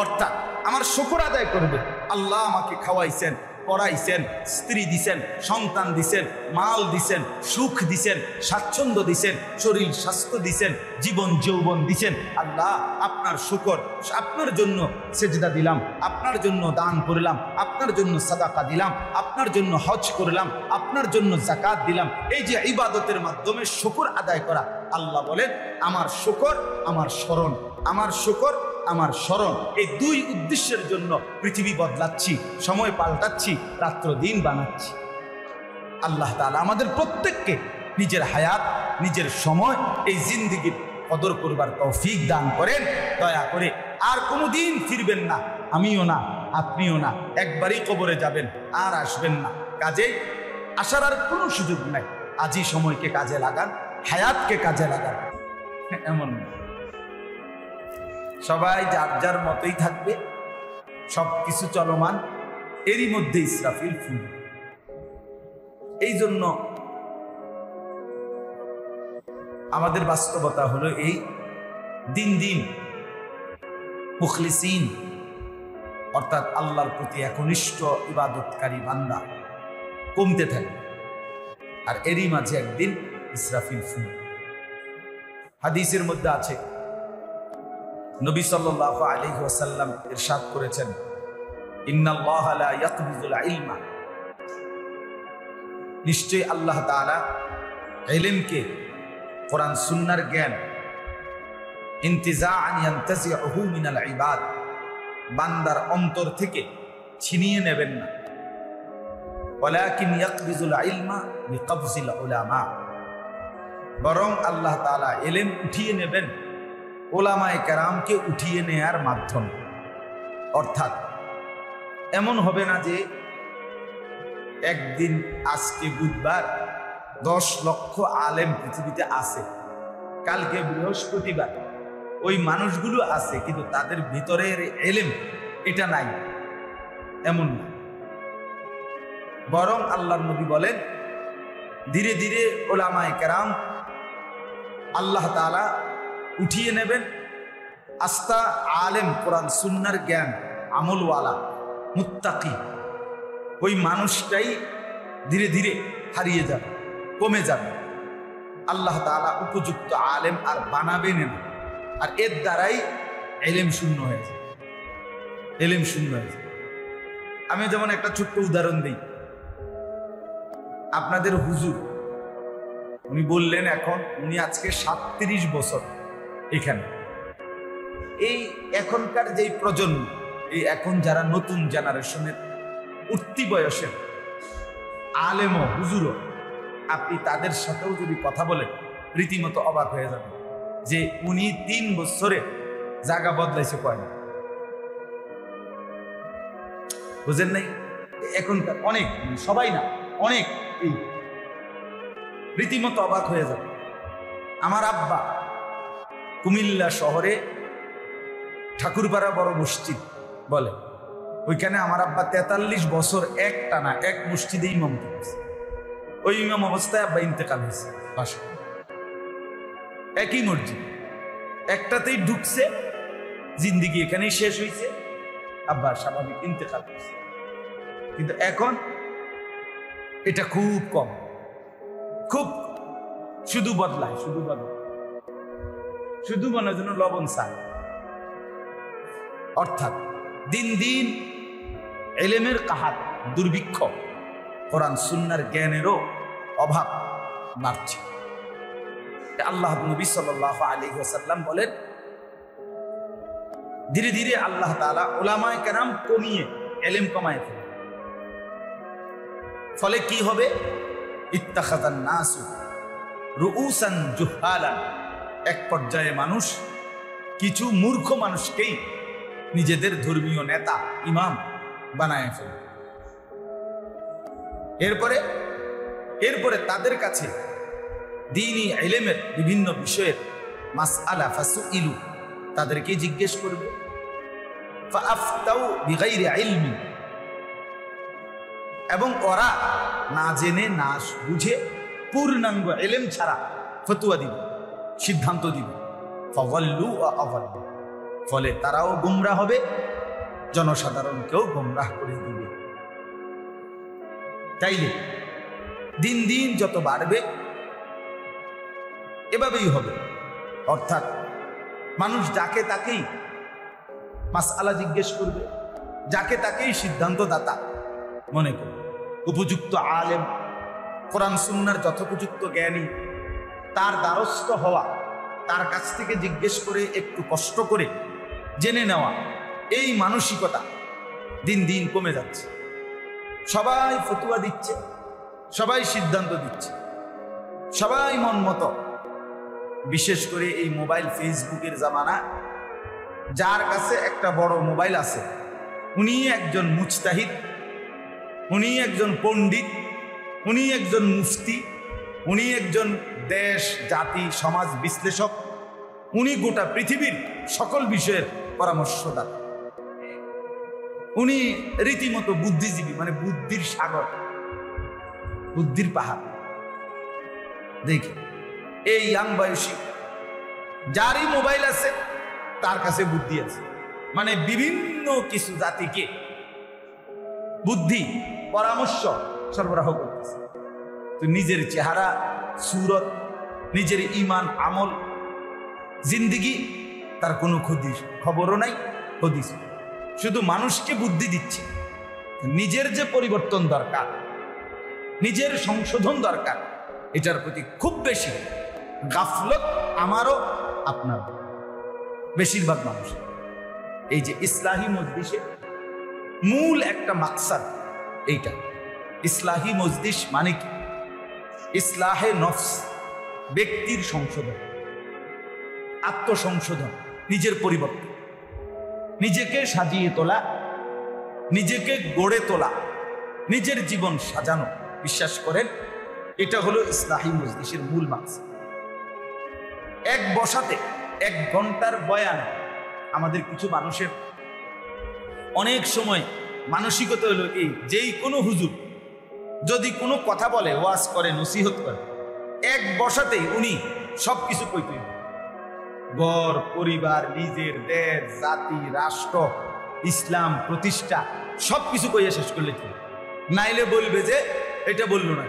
অর্থাৎ আমার শুকর আদায় করবে, আল্লাহ আমাকে খাওয়াইছেন, পড়াইছেন, স্ত্রী দিছেন, সন্তান দিছেন, মাল দিছেন, সুখ দিছেন, স্বাচ্ছন্দ্য দিছেন, শরীর স্বাস্থ্য দিছেন, জীবন যৌবন দিছেন। আল্লাহ আপনার শুকর, আপনার জন্য সেজদা দিলাম, আপনার জন্য দান করলাম, আপনার জন্য সাদাকা দিলাম, আপনার জন্য হজ করলাম, আপনার জন্য যাকাত দিলাম। এই যে ইবাদতের মাধ্যমে শুকর আদায় করা, আল্লাহ বলেন আমার শুকর আমার স্মরণ, আমার শুকর আমার স্মরণ। এই দুই উদ্দেশ্যের জন্য পৃথিবী বদলাচ্ছি, সময় পাল্টাচ্ছি, রাত্র দিন বানাচ্ছি। আল্লাহ তাআলা আমাদের প্রত্যেককে নিজের হায়াত, নিজের সময়, এই জিন্দেগির কদর করবার তৌফিক দান করেন দয়া করে। আর কোনো দিন ফিরবেন না, আমিও না, আপনিও না, একবারই কবরে যাবেন, আর আসবেন না। কাজে আসার আর কোনো সুযোগ নাই। আজই সময়কে কাজে লাগান, হায়াতকে কাজে লাগান। এমন সবাই যার যার মতোই থাকবে, সবকিছু চলমান, এরই মধ্যে ইসরাফিল ফুল। এই জন্য আমাদের বাস্তবতা হলো এই, দিন দিন মুখলিসিন অর্থাৎ আল্লাহর প্রতি একনিষ্ঠ ইবাদতকারী বান্দা কমতে থাকে। আর এরই মাঝে একদিন ইসরাফিল ফুল। হাদিসের মধ্যে আছে, নবী সাল্লাল্লাহু আলাইহি ওয়াসাল্লাম ইরশাদ করেছেন, ইন্নাল্লাহা লা ইয়াকবিজুল ইলমা, নিশ্চয়ই আল্লাহ তাআলা ইলমকে, কোরআন সুন্নাহর জ্ঞান, ইনতিজাআন ইয়ানতাজিউহু মিনাল ইবাদ, বান্দার অন্তর থেকে ছিনিয়ে নেবেন না। ওয়ালাকিন ইয়াকবিজুল ইলমা বিকবজিল উলামা, বরং আল্লাহ তাআলা ইলম উঠিয়ে নেবেন ওলামায়ে কেরামকে উঠিয়ে নেয়ার মাধ্যমে। অর্থাৎ এমন হবে না যে একদিন, আজকে বুধবার 10 লক্ষ আলেম পৃথিবীতে আছে, কালকে বৃহস্পতিবার ওই মানুষগুলো আছে, কিন্তু তাদের ভিতরের ইলম এটা নাই, এমন না। বরং আল্লাহর নবী বলেন ধীরে ধীরে ওলামায়ে কেরাম আল্লাহ তাআলা উঠিয়ে নেবেন। আস্তা আলেম, কোরআন সুন্নাহর জ্ঞান, আমলওয়ালা, মুত্তাকি, ওই মানুষটাই ধীরে ধীরে হারিয়ে যাবে, কমে যাবে। আল্লাহ তাআলা উপযুক্ত আলেম আর বানাবেন না, আর এর দ্বারাই ইলম শূন্য হয়ে যায়, ইলম শূন্য হয়ে যায়। আমি যেমন একটা ছোট্ট উদাহরণ দিই। আপনাদের হুজুর, উনি বললেন এখন উনি আজকে 37 বছর এখানে। এই এখনকার যেই প্রজন্ম, এই এখন যারা নতুন জেনারেশনের উঠতি বয়সের আলেম হুজুর, আপনি তাদের সাথেও যদি কথা বলেন রীতিমতো অবাক হয়ে যাবেন যে উনি 3 বছরে জায়গা বদলাইছে কয়না। বুঝেন নাই? এখনকার অনেক, সবাই না, অনেক, এই রীতিমতো অবাক হয়ে যাবে। আমার আব্বা কুমিল্লা শহরে ঠাকুরপাড়া বড় মসজিদ বলে, ওইখানে আমার আব্বা 43 বছর একটানা এক মসজিদে ইমাম করেছে। ওই ইমাম অবস্থায় আব্বা ইন্তেকাল হয়েছে বাসা, একই মসজিদ, একটাতেই ঢুকছে, জিন্দিগি এখানেই শেষ হয়েছে, আব্বা স্বাভাবিক ইন্তেকাল হয়েছে। কিন্তু এখন এটা খুব কম, খুব, শুধু বদলায়, শুধু বদলায়, শুধু মনের জন্য লবণ চায়। অর্থাৎ দিন দিন ইলমের কাহাত, দুর্ভিক্ষ, কোরআন সুন্নাহর জ্ঞানেরও অভাব বাড়ছে। আল্লাহ নবী সাল্লাল্লাহু আলাইহি ওয়াসাল্লাম বলেন ধীরে ধীরে আল্লাহ তাআলা উলামায়ে কেরাম কমিয়ে ইলম কমায় ফেলে। ফলে কি হবে? ইত্তাখাযান নাসু রুউসান জুহালান, এক পর্যায়ে মানুষ কিছু মূর্খ মানুষকেই নিজেদের ধর্মীয় নেতা ইমাম বানায় ফেলে। এরপরে তাদের কাছে দ্বীনি ইলমের বিভিন্ন বিষয়ের মাসআলা ফাসুইলু, তাদেরকে জিজ্ঞেস করবে, ফাআফতাউ বিগাইরি ইলমি, এবং ওরা না জেনে না বুঝে পূর্ণাঙ্গ ইলম ছাড়া ফতোয়া দিবে, সিদ্ধান্ত দিবে। ফাযাল্লু ওয়া আযাল্লু, ফলে তারাও গোমরাহ হবে, জনসাধারণকেও গোমরাহ করে দিবে। তাইলে দিন দিন যত বাড়বে এভাবেই হবে, অর্থাৎ মানুষ যাকে তাকেই মাসআলা জিজ্ঞেস করবে, যাকে তাকেই সিদ্ধান্তদাতা মনে করবে। উপযুক্ত আলেম, কোরআন সুন্নাহর যথোপযুক্ত জ্ঞানী, তার দ্বারস্থ হওয়া, তার কাছ থেকে জিজ্ঞেস করে একটু কষ্ট করে জেনে নেওয়া, এই মানসিকতা দিন দিন কমে যাচ্ছে। সবাই ফতোয়া দিচ্ছে, সবাই সিদ্ধান্ত দিচ্ছে, সবাই মন মতো। বিশেষ করে এই মোবাইল ফেসবুকের জামানা, যার কাছে একটা বড় মোবাইল আছে উনি একজন মুজতাহিদ, উনি একজন পণ্ডিত, উনি একজন মুফতি, উনি একজন দেশ জাতি সমাজ বিশ্লেষক, উনি গোটা পৃথিবীর সকল বিষয়ের পরামর্শদাতা, উনি রীতিমতো বুদ্ধিজীবী, মানে বুদ্ধির সাগর, বুদ্ধির পাহাড়। দেখি এই ইয়াং বয়সী যারই মোবাইল আছে তার কাছে বুদ্ধি আছে, মানে বিভিন্ন কিছু জাতিকে বুদ্ধি পরামর্শ সরবরাহ করতেছে। তো নিজের চেহারা সুরত, নিজের ইমান আমল জিন্দিগি তার কোনো খবরও নাই, হদিস, শুধু মানুষকে বুদ্ধি দিচ্ছে। নিজের যে পরিবর্তন দরকার, নিজের সংশোধন দরকার, এটার প্রতি খুব বেশি গাফলত আমারও আপনার, বেশিরভাগ মানুষ। এই যে ইসলাহি মজলিসে মূল একটা মাকসাদ এইটা। ইসলাহি মজলিস মানে কি? ইসলাহে নফস, ব্যক্তির সংশোধন, আত্মসংশোধন, নিজের পরিবর্তন, নিজেকে সাজিয়ে তোলা, নিজেকে গড়ে তোলা, নিজের জীবন সাজানো। বিশ্বাস করেন এটা হলো ইসলাহি মজলিসের মূল মাকসাদ। এক বসাতে 1 ঘন্টার বয়ানে আমাদের কিছু মানুষের অনেক সময় মানসিকতা হলো এই, যেই কোনো হুজুর যদি কোনো কথা বলে, ওয়াজ করে, নসিহত করে, 1 বসাতেই উনি সবকিছু কইতে, ঘর পরিবার, নিজের দেশ জাতি রাষ্ট্র, ইসলাম প্রতিষ্ঠা, সবকিছু কইয়া শেষ করলে কি? নাইলে বলবে যে এটা বললো না,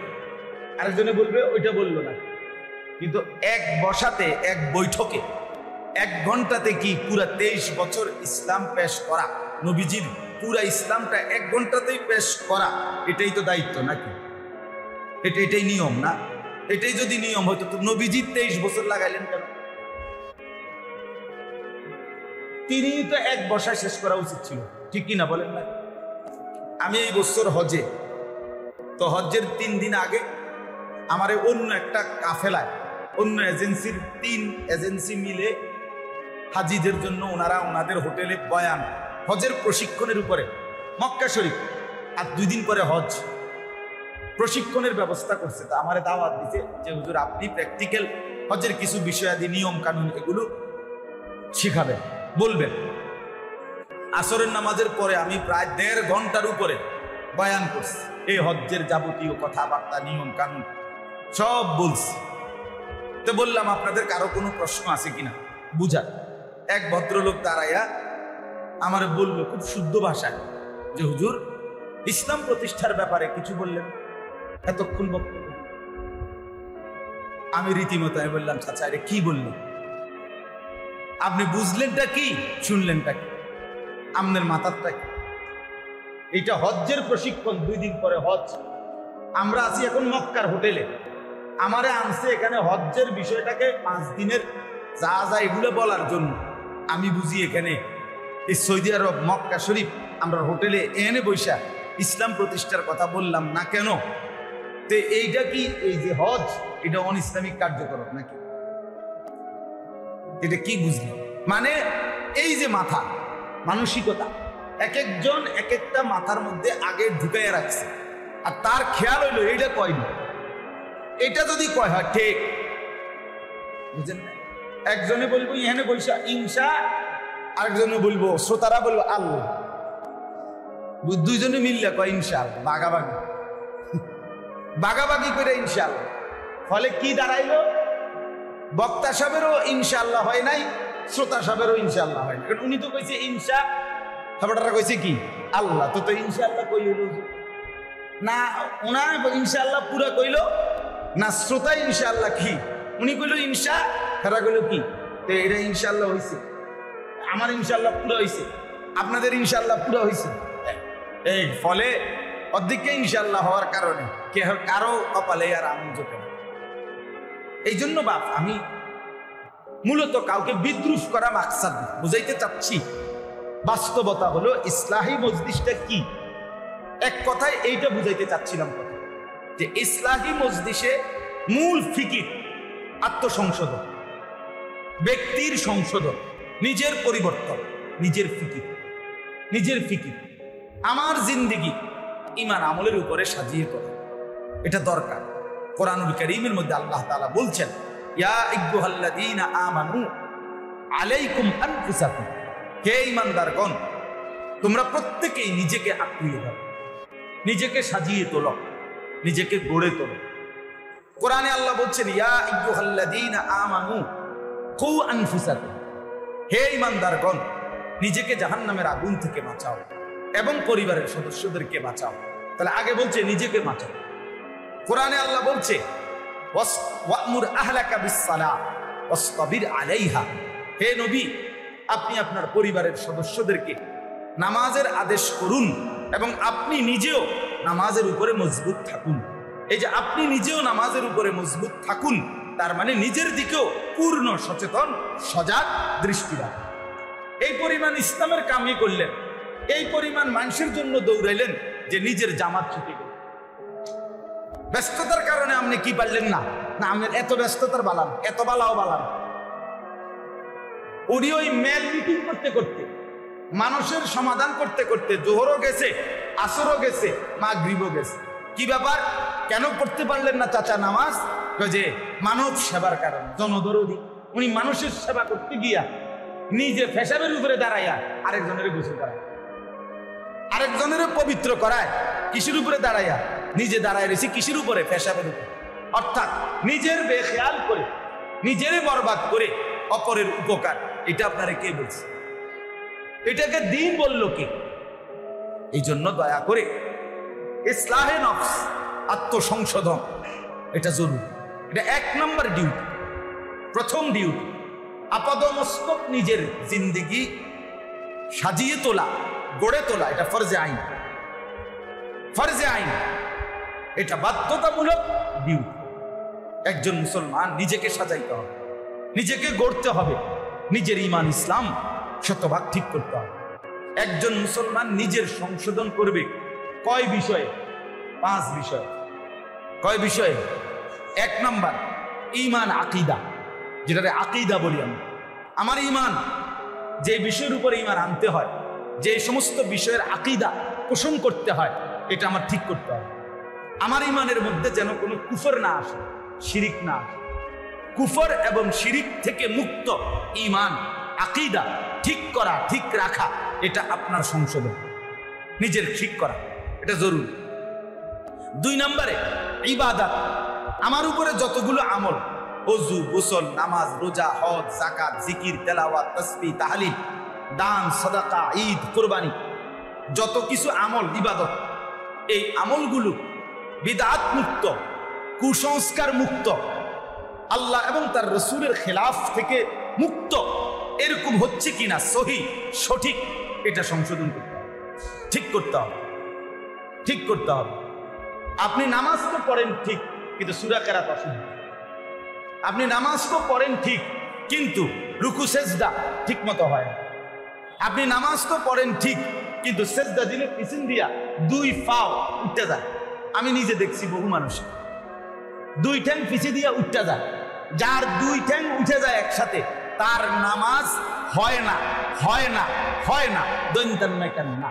আরেকজনে বলবে ওইটা বললো না। কিন্তু 1 বসাতে, 1 বৈঠকে, 1 ঘন্টাতে কি পুরা 23 বছর ইসলাম পেশ করা, নবীজির পুরা ইসলামটা 1 ঘন্টাতেই পেশ করা, এটাই তো দায়িত্ব নাকি? এটাই নিয়ম না? এটাই যদি নিয়ম হয়তো তো নবীজি 23 বছর লাগাইলেন কেন? তিনি তো 1 বসায় শেষ করা উচিত ছিল, ঠিক কিনা বলেন না? আমি এই বছর হজে, তো হজ্জের 3 দিন আগে আমার অন্য একটা কাফেলায়, অন্য এজেন্সির 3 এজেন্সি মিলে হাজিদের জন্য ওনারা ওনাদের হোটেলে বয়ান, হজের প্রশিক্ষণের উপরে, মক্কা শরীফ, আর 2 দিন পরে হজ, প্রশিক্ষণের ব্যবস্থা করছে। তা আমারে দাওয়াত দিতে যে হুজুর আপনি প্র্যাকটিক্যাল হজের কিছু বিষয়াদি, নিয়ম কানুন এগুলো শিখাবেন, বলবেন। আসরের নামাজের পরে আমি প্রায় 1.5 ঘন্টার উপরে বয়ান করছি, এই হজ্জের যাবতীয় কথাবার্তা, নিয়ম কানুন সব বলছি। তো বললাম আপনাদের কারো কোনো প্রশ্ন আছে কিনা বুঝার। এক ভদ্রলোক দাঁড়াইয়া আমার বলল খুব শুদ্ধ ভাষায় যে হুজুর ইসলাম প্রতিষ্ঠার ব্যাপারে কিছু বললেন, এতক্ষণ বক্তব্য। আমি রীতিমতো বললাম, চাচা এটা কি বললেন? আপনি বুঝলেনটা কি, শুনলেনটা কি, আপনার মাথারটা কি? এটা হজ্জের প্রশিক্ষণ, 2 দিন পরে হজ। আমরা আছি এখন মক্কার হোটেলে, আমারে আনছে এখানে হজ্জের বিষয়টাকে 5 দিনের যা যা এগুলো বলার জন্য। আমি বুঝি এখানে এই সৌদি আরব মক্কা শরীফ আমরা হোটেলে এনে বৈশা ইসলাম প্রতিষ্ঠার কথা বললাম না কেন? তো এইটা কি এই যে হজ এটা অন ইসলামিক কার্যকলাপ নাকি? এটা কি বুঝলেন? মানে এই যে মাথা মানসিকতা এক একজন এক একটা মাথার মধ্যে আগে ঢুকাইয়া রাখছে, আর তার খেয়াল হইলো এইটা কয়নি, এটা যদি কয় হয় ঠিক, বুঝলেন না? একজনে বলবো ইহানে বলছে ইনসা, আরেকজনে বলবো, শ্রোতারা বলবো আল্লাহ, দুইজনে মিললে কয় ইনশাআল্লাহ, বাগাবাগি বাগাবাগি করে ইনশাআল্লাহ। ফলে কি দাঁড়াইলো? বক্তা সাহেবেরও ইনশাআল্লাহ হয় নাই, শ্রোতা সাহেবেরও ইনশাআল্লাহ হয় নাই, কারণ উনি তো কইছে ইনশা, খাবারটা কইছে কি আল্লাহ, তো ইনশাআল্লাহ কই হইল না? ওনার ইনশাআল্লাহ পুরা কইলো না, শ্রোতা ইনশাআল্লাহ কি উনি কইলো ইনশা, খারা কইলো কি, তো এটা ইনশাআল্লাহ হইছে, আমার ইনশাআল্লাহ পুরা হইছে, আপনাদের ইনশাআল্লাহ পুরা হইছে। এই ফলে অর্ধেককে ইনশাআল্লাহ হওয়ার কারণে কারো কপালে আর আম জোটে না। এই জন্য বাপ আমি মূলত কাউকে বিদ্রুপ করা মাকসাদ বুঝাইতে চাচ্ছি, বাস্তবতা হলো ইসলাহি মজলিসটা কি, এক কথায় এইটা বুঝাইতে চাচ্ছিলাম যে ইসলাহি মজলিসে মূল ফিকির আত্মসংশোধন, ব্যক্তির সংশোধন, নিজের পরিবর্তন, নিজের ফিকির, আমার জিন্দেগি ঈমান আমলের উপরে সাজিয়ে তোলা, এটা দরকার। কোরআনুল কারীমের মধ্যে আল্লাহ তাআলা বলছেন, ইয়া আইয়ুহাল্লাযীনা আমানু আলাইকুম আনফুসাকুম, হে ঈমানদারগণ তোমরা প্রত্যেকেই নিজেকে আঁকড়িয়ে ধরো, নিজেকে সাজিয়ে তোলো, নিজেকে গড়ে তোলো। কোরআনে আল্লাহ বলছেন, ইয়া আইয়ুহাল্লাযীনা আমানু কু আনফুসাকুম, হে ঈমানদারগণ নিজেকে জাহান্নামের আগুন থেকে বাঁচাও এবং পরিবারের সদস্যদেরকে বাঁচাও। তাহলে আগে বলছে নিজেকে বাঁচাও। কোরআনে আল্লাহ বলছে ওয়া'মুর আহলাকা বিস-সালাহ ওয়াসতাবির আলাইহা, হে নবী আপনি আপনার পরিবারের সদস্যদেরকে নামাজের আদেশ করুন এবং আপনি নিজেও নামাজের উপরে মজবুত থাকুন। এই যে আপনি নিজেও নামাজের উপরে মজবুত থাকুন, তার মানে নিজের দিকেও পূর্ণ সচেতন সজাগ দৃষ্টি রাখুন। এই পরিমাণ ইসলামের কামই করলেন, এই পরিমাণ মানুষের জন্য দৌড়াইলেন যে নিজের জামাত ছুটে গেল। ব্যস্ততার কারণে আপনি কি পারলেন না, না আমি এত ব্যস্ততার বালাম, এত বালাও বালাম। উনি ওই মেল মিটিং করতে করতে, মানুষের সমাধান করতে করতে জোহরও গেছে, আসরও গেছে, মাগরিবও গেছে। কি ব্যাপার, কেন পড়তে পারলেন না চাচা নামাজ? যে মানব সেবার কারণে, জনদরদি। উনি মানুষের সেবা করতে গিয়া নিজে পেশাবের উপরে দাঁড়াইয়া আরেকজনের গোসল করায়, আরেকজনের পবিত্র করায়, কিসের উপরে দাঁড়াইয়া? নিজে দাঁড়ায় রয়েছে কিসের উপরে? পেশাবের উপরে। অর্থাৎ নিজের বেখেয়াল করে, নিজের বরবাদ করে অপরের উপকার, এটা আপনারা কে বলছে? এটাকে দিন বললো কে? এই জন্য দয়া করে ইসলাহে নফস, আত্মসংশোধন, এটা জরুরি। এটা 1 নম্বর ডিউটি, প্রথম ডিউটি। আপাদমস্তক নিজের জিন্দেগি সাজিয়ে তোলা, গড়ে তোলা, এটা ফরজে আইন, ফরজে আইন, এটা বাধ্যতামূলক ডিউটি। একজন মুসলমান নিজেকে সাজাইতে হবে, নিজেকে গড়তে হবে, নিজের ঈমান ইসলাম শতভাগ ঠিক করতে হবে। একজন মুসলমান নিজের সংশোধন করবে কয় বিষয়ে? 5 বিষয়। কয় বিষয়ে? 1 নম্বর ঈমান আকীদা, যেটাকে আকীদা বলি আমরা। আমার ঈমান, যে বিষয়ের উপরে ঈমান আনতে হয়, যে সমস্ত বিষয়ের আকীদা পোষণ করতে হয়, এটা আমার ঠিক করতে হবে। আমার ঈমানের মধ্যে যেন কোনো কুফর না আসে, শিরিক না আসে। কুফর এবং শিরিক থেকে মুক্ত ঈমান, আকীদা ঠিক করা, ঠিক রাখা, এটা আপনার সংশোধন, নিজের ঠিক করা, এটা জরুরি। 2 নম্বরে ইবাদত, আমার উপরে যতগুলো আমল, ওযু, গোসল, নামাজ, রোজা, হজ, যাকাত, জিকির, তেলাওয়াত, তাসবিহ, তাহলিল, দান, সাদাকা, ঈদ, কুরবানি, যত কিছু আমল ইবাদত, এই আমলগুলো বিদআত মুক্ত, কুসংস্কার মুক্ত, আল্লাহ এবং তার রাসূলের খেলাফ থেকে মুক্ত, এরকম হচ্ছে কিনা সহি সঠিক, এটা সংশোধন করতে হবে, ঠিক করতে হবে, ঠিক করতে হবে। আপনি নামাজ তো পড়েন ঠিক, কিন্তু সূরা কেরাত অশুদ্ধ। আপনি নামাজ তো পড়েন ঠিক, কিন্তু রুকু সেজদা ঠিক মতো হয় না। আপনি নামাজ তো পড়েন ঠিক, কিন্তু সেজদা দিলে পিছন দিয়া 2 পাও উঠে যায়। আমি নিজে দেখছি বহু মানুষ দুই ঠ্যাং পিছিয়ে দিয়া উঠতে যায়, যার দুই ঠ্যাং উঠে যায় একসাথে তার নামাজ হয় না, হয় না, হয় না। দৈন্তান না,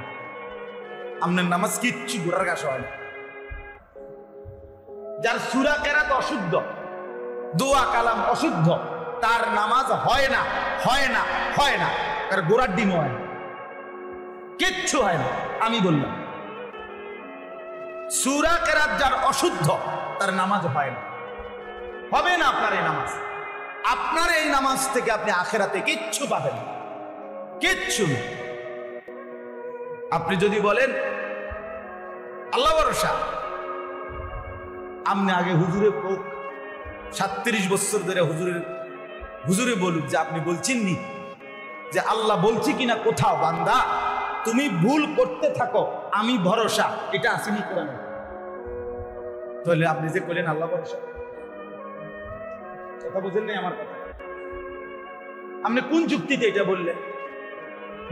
আপনার নামাজ কিচ্ছু গোড়ার ঘাস হয় না। যার সূরা কেরাত অশুদ্ধ, দোয়া কালাম অশুদ্ধ, তার নামাজ হয় না, হয় না, হয় না। তার গোড়ার ডিম হয় না, কিচ্ছু হয় না। আমি বললাম সূরা কেরাত যার অশুদ্ধ তার নামাজ হয় না, হবে না। আপনার এই নামাজ, আপনার এই নামাজ থেকে আপনি আখেরাতে কিচ্ছু পাবেন না, কিচ্ছু। আপনি যদি বলেন আল্লাহ ভরসা, আপনি আগে হুজুরে হোক 37 বছর ধরে হুজুরে বলুক যে আপনি বলছেন নি যে আল্লাহ বলছি কিনা কোথাও, বান্দা তুমি ভুল করতে থাকো আমি ভরসা, এটা আসেনি কোরআনে। তাহলে আপনি যে বলেন আল্লাহ ভরসা, কথা বুঝেন নাই আমার কথা? আপনি কোন যুক্তিতে এটা বললেন?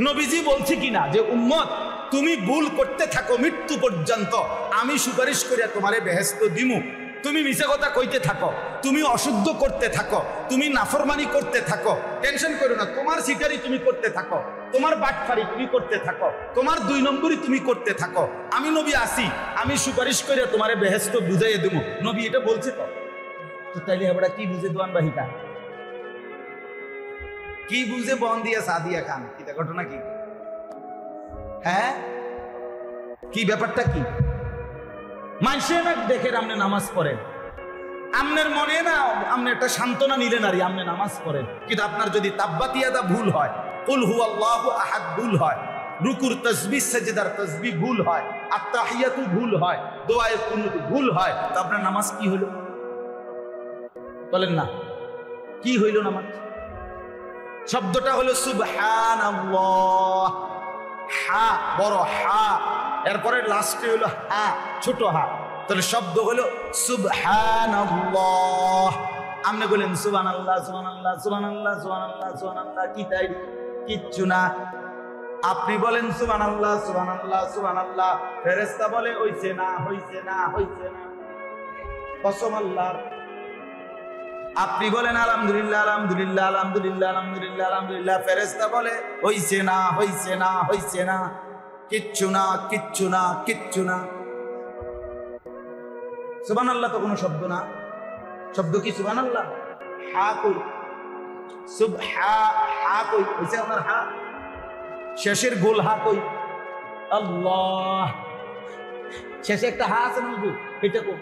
নবীজি বলছি কিনা যে উম্মত তুমি ভুল করতে থাকো মৃত্যু পর্যন্ত, আমি সুপারিশ করিয়া তোমারে বেহেশত দিমু। তুমি মিছা কথা কইতে থাকো, তুমি অশুদ্ধ করতে থাকো, তুমি নাফরমানি করতে থাকো, টেনশন করো না, তোমার সিটারি তুমি করতে থাকো, তোমার বাটফারি তুমি করতে থাকো, তোমার 2 নম্বরই তুমি করতে থাকো, আমি নবী আসি, আমি সুপারিশ করিয়া তোমারে বেহেশত বুঝাইয়া দেবো। নবী এটা বলছে তো তাইলে আমরা কি বুঝে দোয়ান বাহিকা, কি বুঝে বন দিয়া সাদিয়া খান? এটা ঘটনা কি? হ্যাঁ, কি ব্যাপারটা কি? মানুষে না দেখে আপনি নামাজ পড়েন, আপনার মনে না আপনি একটা সান্ত্বনা নিলেন আর আপনি নামাজ পড়েন, কিন্তু আপনার যদি তাব্বাতিয়াদা ভুল হয়, কুল হুয়াল্লাহু আহাদ ভুল হয়, রুকুর তাসবিহ সাজদার তাসবিহ ভুল হয়, আত্তাহিয়াতু ভুল হয়, দোয়ায়ে কুনুত ভুল হয়, তো আপনার নামাজ কি হলো? বলেন না, কি হইল নামাজ? শব্দটা হলো সুবহানাল্লাহ, হা বড় হা, এরপরে লাস্টে হলো হা ছোট হা, তাহলে শব্দ হলো সুবহানাল্লাহ। আপনি বলেন সুবহানাল্লাহ, সুবহানাল্লাহ, সুবহানাল্লাহ, সুবহানাল্লাহ, সুবহানাল্লাহ, কি তাই? কিচ্ছু না। আপনি বলেন সুবহানাল্লাহ, সুবহানাল্লাহ, সুবহানাল্লাহ, ফেরেশতা বলে হইছে না, হইছে না, হইছে না, কসম আল্লাহ। আপনি বলেন আলহামদুলিল্লাহ, আলহামদুলিল্লাহ, আলহামদুলিল্লাহ, আলহামদুলিল্লাহ, আলহামদুলিল্লাহ, ফেরেশতা বলে হইছে না, হইছে না, হইছে না, কিচ্ছু না, কিচ্ছু না, কিচ্ছু না। সুবহানাল্লাহ তো কোনো শব্দ না, শব্দ কি সুবহানাল্লাহ? হা কই? সুবহা, হা কই? হইছে আপনার হা, শেষের গোল হা কই? আল্লাহ, শেষে একটা হা আছে না, এটা কই?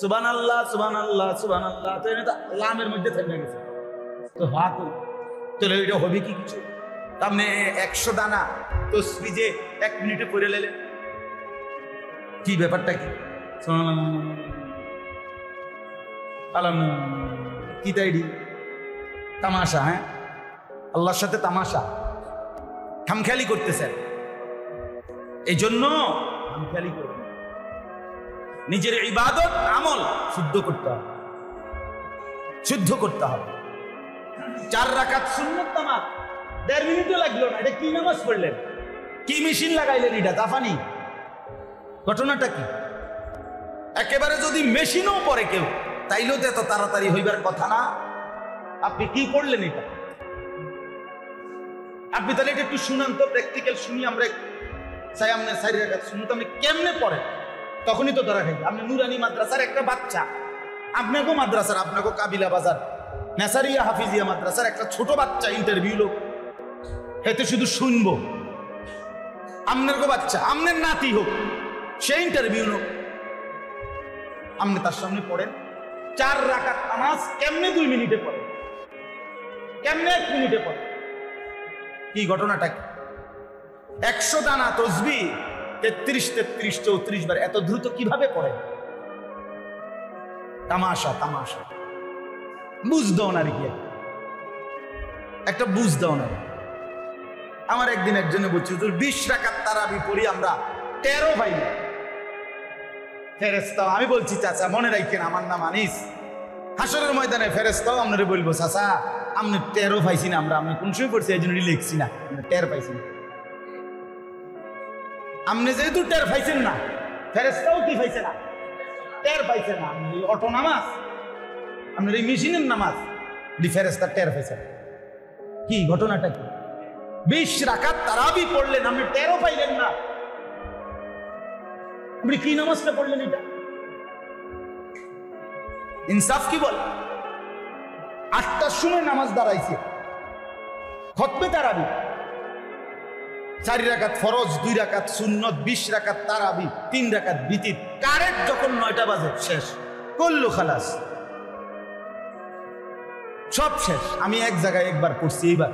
সুবহানাল্লাহ, সুবহানাল্লাহ, সুবহানাল্লাহ, তো এটা লামের মধ্যে থেমে গেছে, তো হা কই? তাহলে এটা হবে কি কিছু? আপনি 100 দানা তসবিহ যে 1 মিনিটে পড়ে লেলেন, কি ব্যাপারটা কি? কি তাইডি তামাশা? হ্যাঁ, আল্লাহর সাথে তামাশা, খামখেয়ালি করতেছেন। এই জন্য খামখেয়ালি করবেন, নিজের ইবাদত আমল শুদ্ধ করতে হবে, শুদ্ধ করতে হবে। 4 রাকাত সুন্নত নামাজ 1.5 মিনিটও লাগলো না। এটা কি নামাজ পড়লেন? কি মেশিন লাগাইলেন? এটা জাপানি? ঘটনাটা কি? একেবারে যদি মেশিনও পড়ে কেউ, তাইলেও তো এত তাড়াতাড়ি হইবার কথা না। আপনি কি করলেন এটা? আপনি তাহলে এটা একটু শুনান তো, প্র্যাকটিক্যাল শুনি আমরা। চাই আপনি 4 রাকাত সুন্নত আপনি কেমনে পড়েন, তখনই তো ধরা খাই। আপনি নুরানি মাদ্রাসার একটা বাচ্চা, আপনাকেও মাদ্রাসার, আপনাকেও কাবিলা বাজার নেসারিয়া হাফিজিয়া মাদ্রাসার একটা ছোট বাচ্চা ইন্টারভিউ লোক, এতে শুধু শুনবো। আপনার গো বাচ্চা, আপনার নাতি হোক, সে ইন্টারভিউ লোক, আপনি তার সামনে পড়েন 4 রাকাত নামাজ কেমনে 2 মিনিটে পড়েন, কেমনে 1 মিনিটে পড়েন? কি ঘটনাটা কি? 100 দানা তসবিহ 33, 34 বার এত দ্রুত কিভাবে পড়ে? তামাশা, তামাশা। বুঝ দাও না রে, একটা বুঝ দাও না। আমার একদিন একজনে বলছে 20 রাকাত তারাবি পড়ি আমরা 13 ভাই ফেরেশতাও। আমি বলছি চাচা মনে রাখেন আমার নাম আনিস, হাসরের ময়দানে ফেরেশতাও আপনারে বলবো চাচা আপনি 13 পাইছি না, আমরা কোন সময় পড়ছি এই জন্য লিখছি না, 13 পাইছি না। আপনি যেহেতু 13 পাইছেন না, ফেরেশতাও কি পাইছে না, টের পাইছে না আপনার এই অটো নামাজ, আপনার এই মেশিনের নামাজ, ফেরেশতা টের পাইছে। কি ঘটনাটা কি? 20 রাকাত তারাবি পড়লেন, আপনি টেরও পাইলেন না। আপনি কি নামাজটা পড়লেন? এটা ইনসাফ কি বল? 8টার সময় নামাজ দাঁড়াইছে, খতমে তারাবি, 4 রাকাত ফরজ, 2 রাকাত সুন্নত, 20 রাকাত তারাবি, 3 রাকাত বিতির। কারেক্ট যখন 9টা বাজে শেষ করলো, খালাস, সব শেষ। আমি এক জায়গায় একবার পড়ছি, এইবার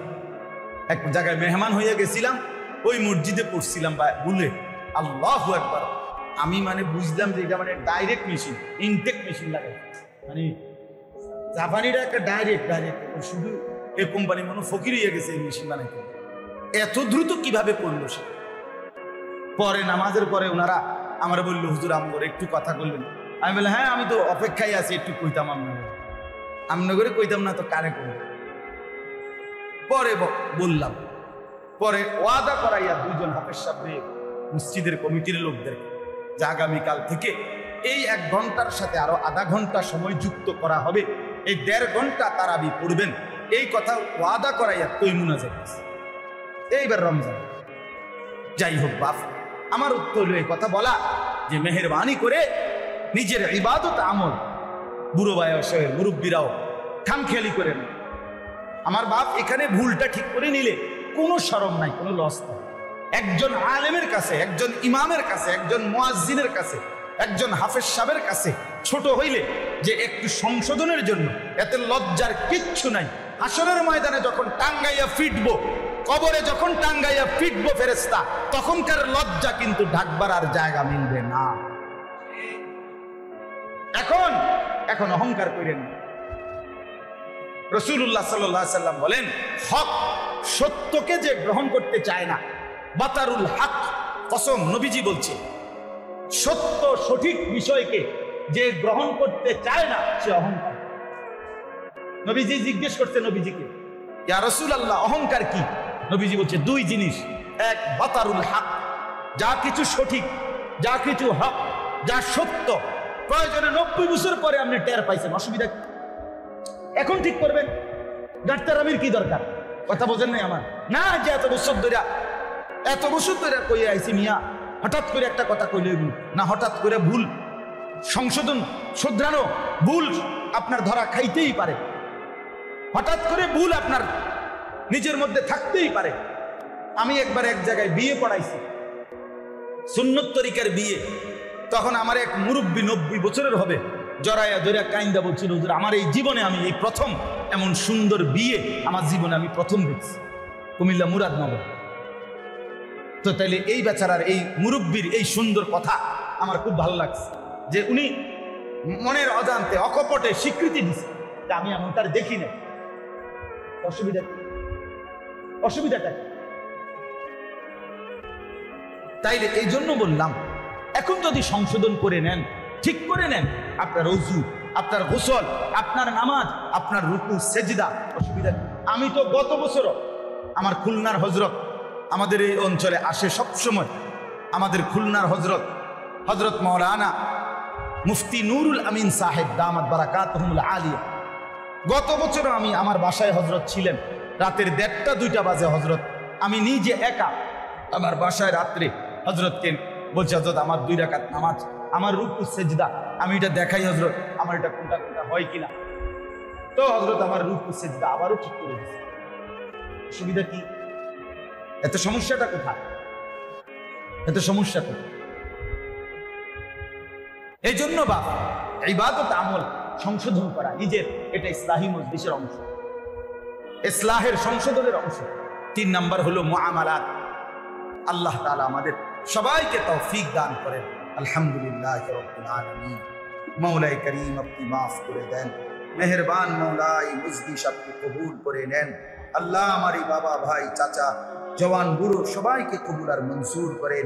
এক জায়গায় মেহমান হয়ে গেছিলাম, ওই মসজিদে পড়ছিলাম ভুলে, আল্লাহু আকবার। আমি মানে বুঝলাম যে এটা মানে ডাইরেক্ট মেশিন, ইনটেক মেশিন লাগাই, মানে জাপানিরা একটা ডাইরেক্ট শুধু এই কোম্পানি মনে ফকির হয়ে গেছে এই মেশিন বানাইতে। এত দ্রুত কিভাবে করলো সে? পরে নামাজের পরে ওনারা আমার বললো, হুজুর আমগরে একটু কথা বললেন। আমি বললাম, হ্যাঁ আমি তো অপেক্ষায় আছি, একটু কইতাম আমনগরে কইতাম না তো কারে করব। পরে বললাম, পরে ওয়াদা করাইয়া 2জন হাফেজ সাহেব মসজিদের কমিটির লোকদেরকে যে আগামীকাল থেকে এই 1 ঘন্টার সাথে আরো আধা ঘন্টা সময় যুক্ত করা হবে, এই 1.5 ঘন্টা তারাবি পড়বেন, এই কথা ওয়াদা করাইয়া তৈমুনা যাইতেছে। এইবার রমজান। যাই হোক বাপ, আমার উত্তর হলো এই কথা বলা যে মেহেরবানি করে নিজের ইবাদত আমল বুড়ো বয়সের মুরব্বীরাও খামখেয়ালি করেন। আমার বাপ এখানে ভুলটা ঠিক করে নিলে কোনো শরম নাই, কোনো লস নাই। একজন আলেমের কাছে, একজন ইমামের কাছে, একজন মুয়াজ্জিনের কাছে, একজন হাফেজ সাহেবের কাছে ছোট হইলে যে একটু সংশোধনের জন্য এত লজ্জার কিচ্ছু নাই। হাসরের ময়দানে যখন টাঙ্গাইয়া ফিটবো, কবরে যখন টাঙ্গাইয়া ফিটবো ফেরেশতা, তখনকার লজ্জা কিন্তু ঢাকবার আর জায়গা মিলবে না। এখন অহংকার করেন। রাসূলুল্লাহ সাল্লাল্লাহু আলাইহি সাল্লাম বলেন, হক সত্যকে যে গ্রহণ করতে চায় না, বাতারুল হক, কসম নবীজি বলছে, সত্য সঠিক বিষয়কে যে গ্রহণ করতে চায় না সে অহংকার। নবীজি জিজ্ঞেস করতে নবীজিকে, ইয়া রাসূলুল্লাহ অহংকার কি? নবীজি বলছে 2 জিনিস। এক, বাতারুল হক, যা কিছু সঠিক, যা কিছু হক, যা সত্য, প্রয়োজনে 90 বছর পরে আপনি টের পাইছেন, অসুবিধা কি? এখন ঠিক করবেন, ডাক্তারামির কি দরকার? কথা বোঝেন নাই আমার? না যে এত বছর ধরে কই আইছি মিয়া, হঠাৎ করে একটা কথা কইলে না, হঠাৎ করে ভুল সংশোধন শুধরানো, ভুল আপনার ধরা খাইতেই পারে, হঠাৎ করে ভুল আপনার নিজের মধ্যে থাকতেই পারে। আমি একবার এক জায়গায় বিয়ে পড়াইছি, সুন্নত তরিকার বিয়ে। তখন আমার এক মুরব্বী 90 বছরের হবে, জড়াইয়া ধরিয়া কাইন্দা বলছিল, হুজুর আমার এই জীবনে আমি এই প্রথম এমন সুন্দর বিয়ে আমার জীবনে আমি প্রথম দেখছি, কুমিল্লা মুরাদনগর। তো তাইলে এই বেচারার, এই মুরব্বীর এই সুন্দর কথা আমার খুব ভালো লাগছে যে উনি মনের অজান্তে অকপটে স্বীকৃতি দিচ্ছে যে আমি এমনটার দেখি না। অসুবিধাটা তাইলে এই জন্য বললাম, এখন যদি সংশোধন করে নেন, ঠিক করে নেন, আপনার ওযু, আপনার গোসল, আপনার নামাজ, আপনার রুকু সেজদা, অসুবিধা। আমি তো গত বছরও আমার খুলনার হজরত আমাদের এই অঞ্চলে আসে সবসময়, আমাদের খুলনার হজরত মাওলানা মুফতি নুরুল আমিন সাহেব দামাত বারাকাতুহুল আলিয়া। গত বছরও আমি আমার বাসায় হজরত ছিলেন, রাতের 1:30-2টা বাজে হজরত, আমি নিজে একা আমার বাসায় রাত্রে হজরতকে বলছি, হজরত আমার 2 রাকাত নামাজ, আমার রুকু সেজদা আমি এটা দেখাই হজরত, আমার এটা কোনটা হয় কিনা। তো হজরত আমার রুকু সেজদা আবারও ঠিক করে দিয়েছে। অসুবিধা কি? এত সমস্যাটা কোথায়? এত সমস্যা কোথায়? এই জন্য বাপ, ইবাদত আমল সংশোধন করা নিজের, এটা ইসলাহি মজলিসের অংশ, ইসলাহের সংশোধনের অংশ। 3 নাম্বার হলো মুআমালাত। আল্লাহ তাআলা আমাদের সবাইকে তৌফিক দান করেন। আলহামদুলিল্লাহি রাব্বিল আলামিন। মওলাই করিম আপনি মাফ করে দেন, মেহেরবান মওলাই মজলিস আপনি কবুল করে নেন। আল্লাহ আমারি বাবা ভাই চাচা জওয়ান বুড়ো সবাইকে কবুল আর মঞ্জুর করেন,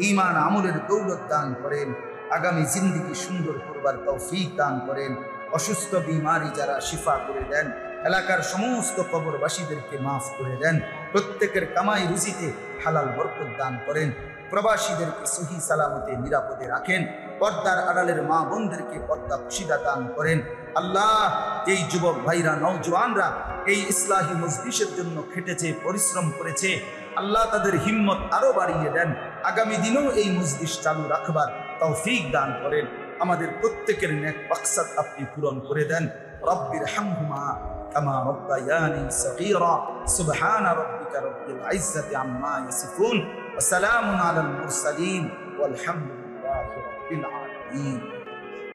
ঈমান আমলের দৌলত দান করেন, আগামী জিন্দেগি সুন্দর করবার তৌফিক দান করেন। অসুস্থ বিমারি যারা শিফা করে দেন, এলাকার সমস্ত কবরবাসীদেরকে মাফ করে দেন, প্রত্যেকের কামাই রুজিতে হালাল বরকত দান করেন, প্রবাসীদেরকে সহি সালামতে নিরাপদে রাখেন। পর্দার আড়ালের মা বোনদেরকে পর্দা খুশিদা দান করেন। আল্লাহ, এই যুবক ভাইরা, নওজওয়ানরা এই ইসলাহি মজলিসের জন্য খেটেছে, পরিশ্রম করেছে, আল্লাহ তাদের হিম্মত আরো বাড়িয়ে দেন, আগামী দিনেও এই মজলিস চালু রাখবার তৌফিক দান করেন। আমাদের প্রত্যেকের নেক মাকসাদ আপনি পূরণ করে দেন। রব্বির হামহুমা কামা রব্বায়ানি সগীরা। সুবহান রাব্বিকা রব্বিল ইজ্জাতি আম্মা ইয়াসিফুন ওয়া সালামুন আলাল মুরসালিন ওয়ালহামদুলিল্লাহি রাব্বিল আলামিন।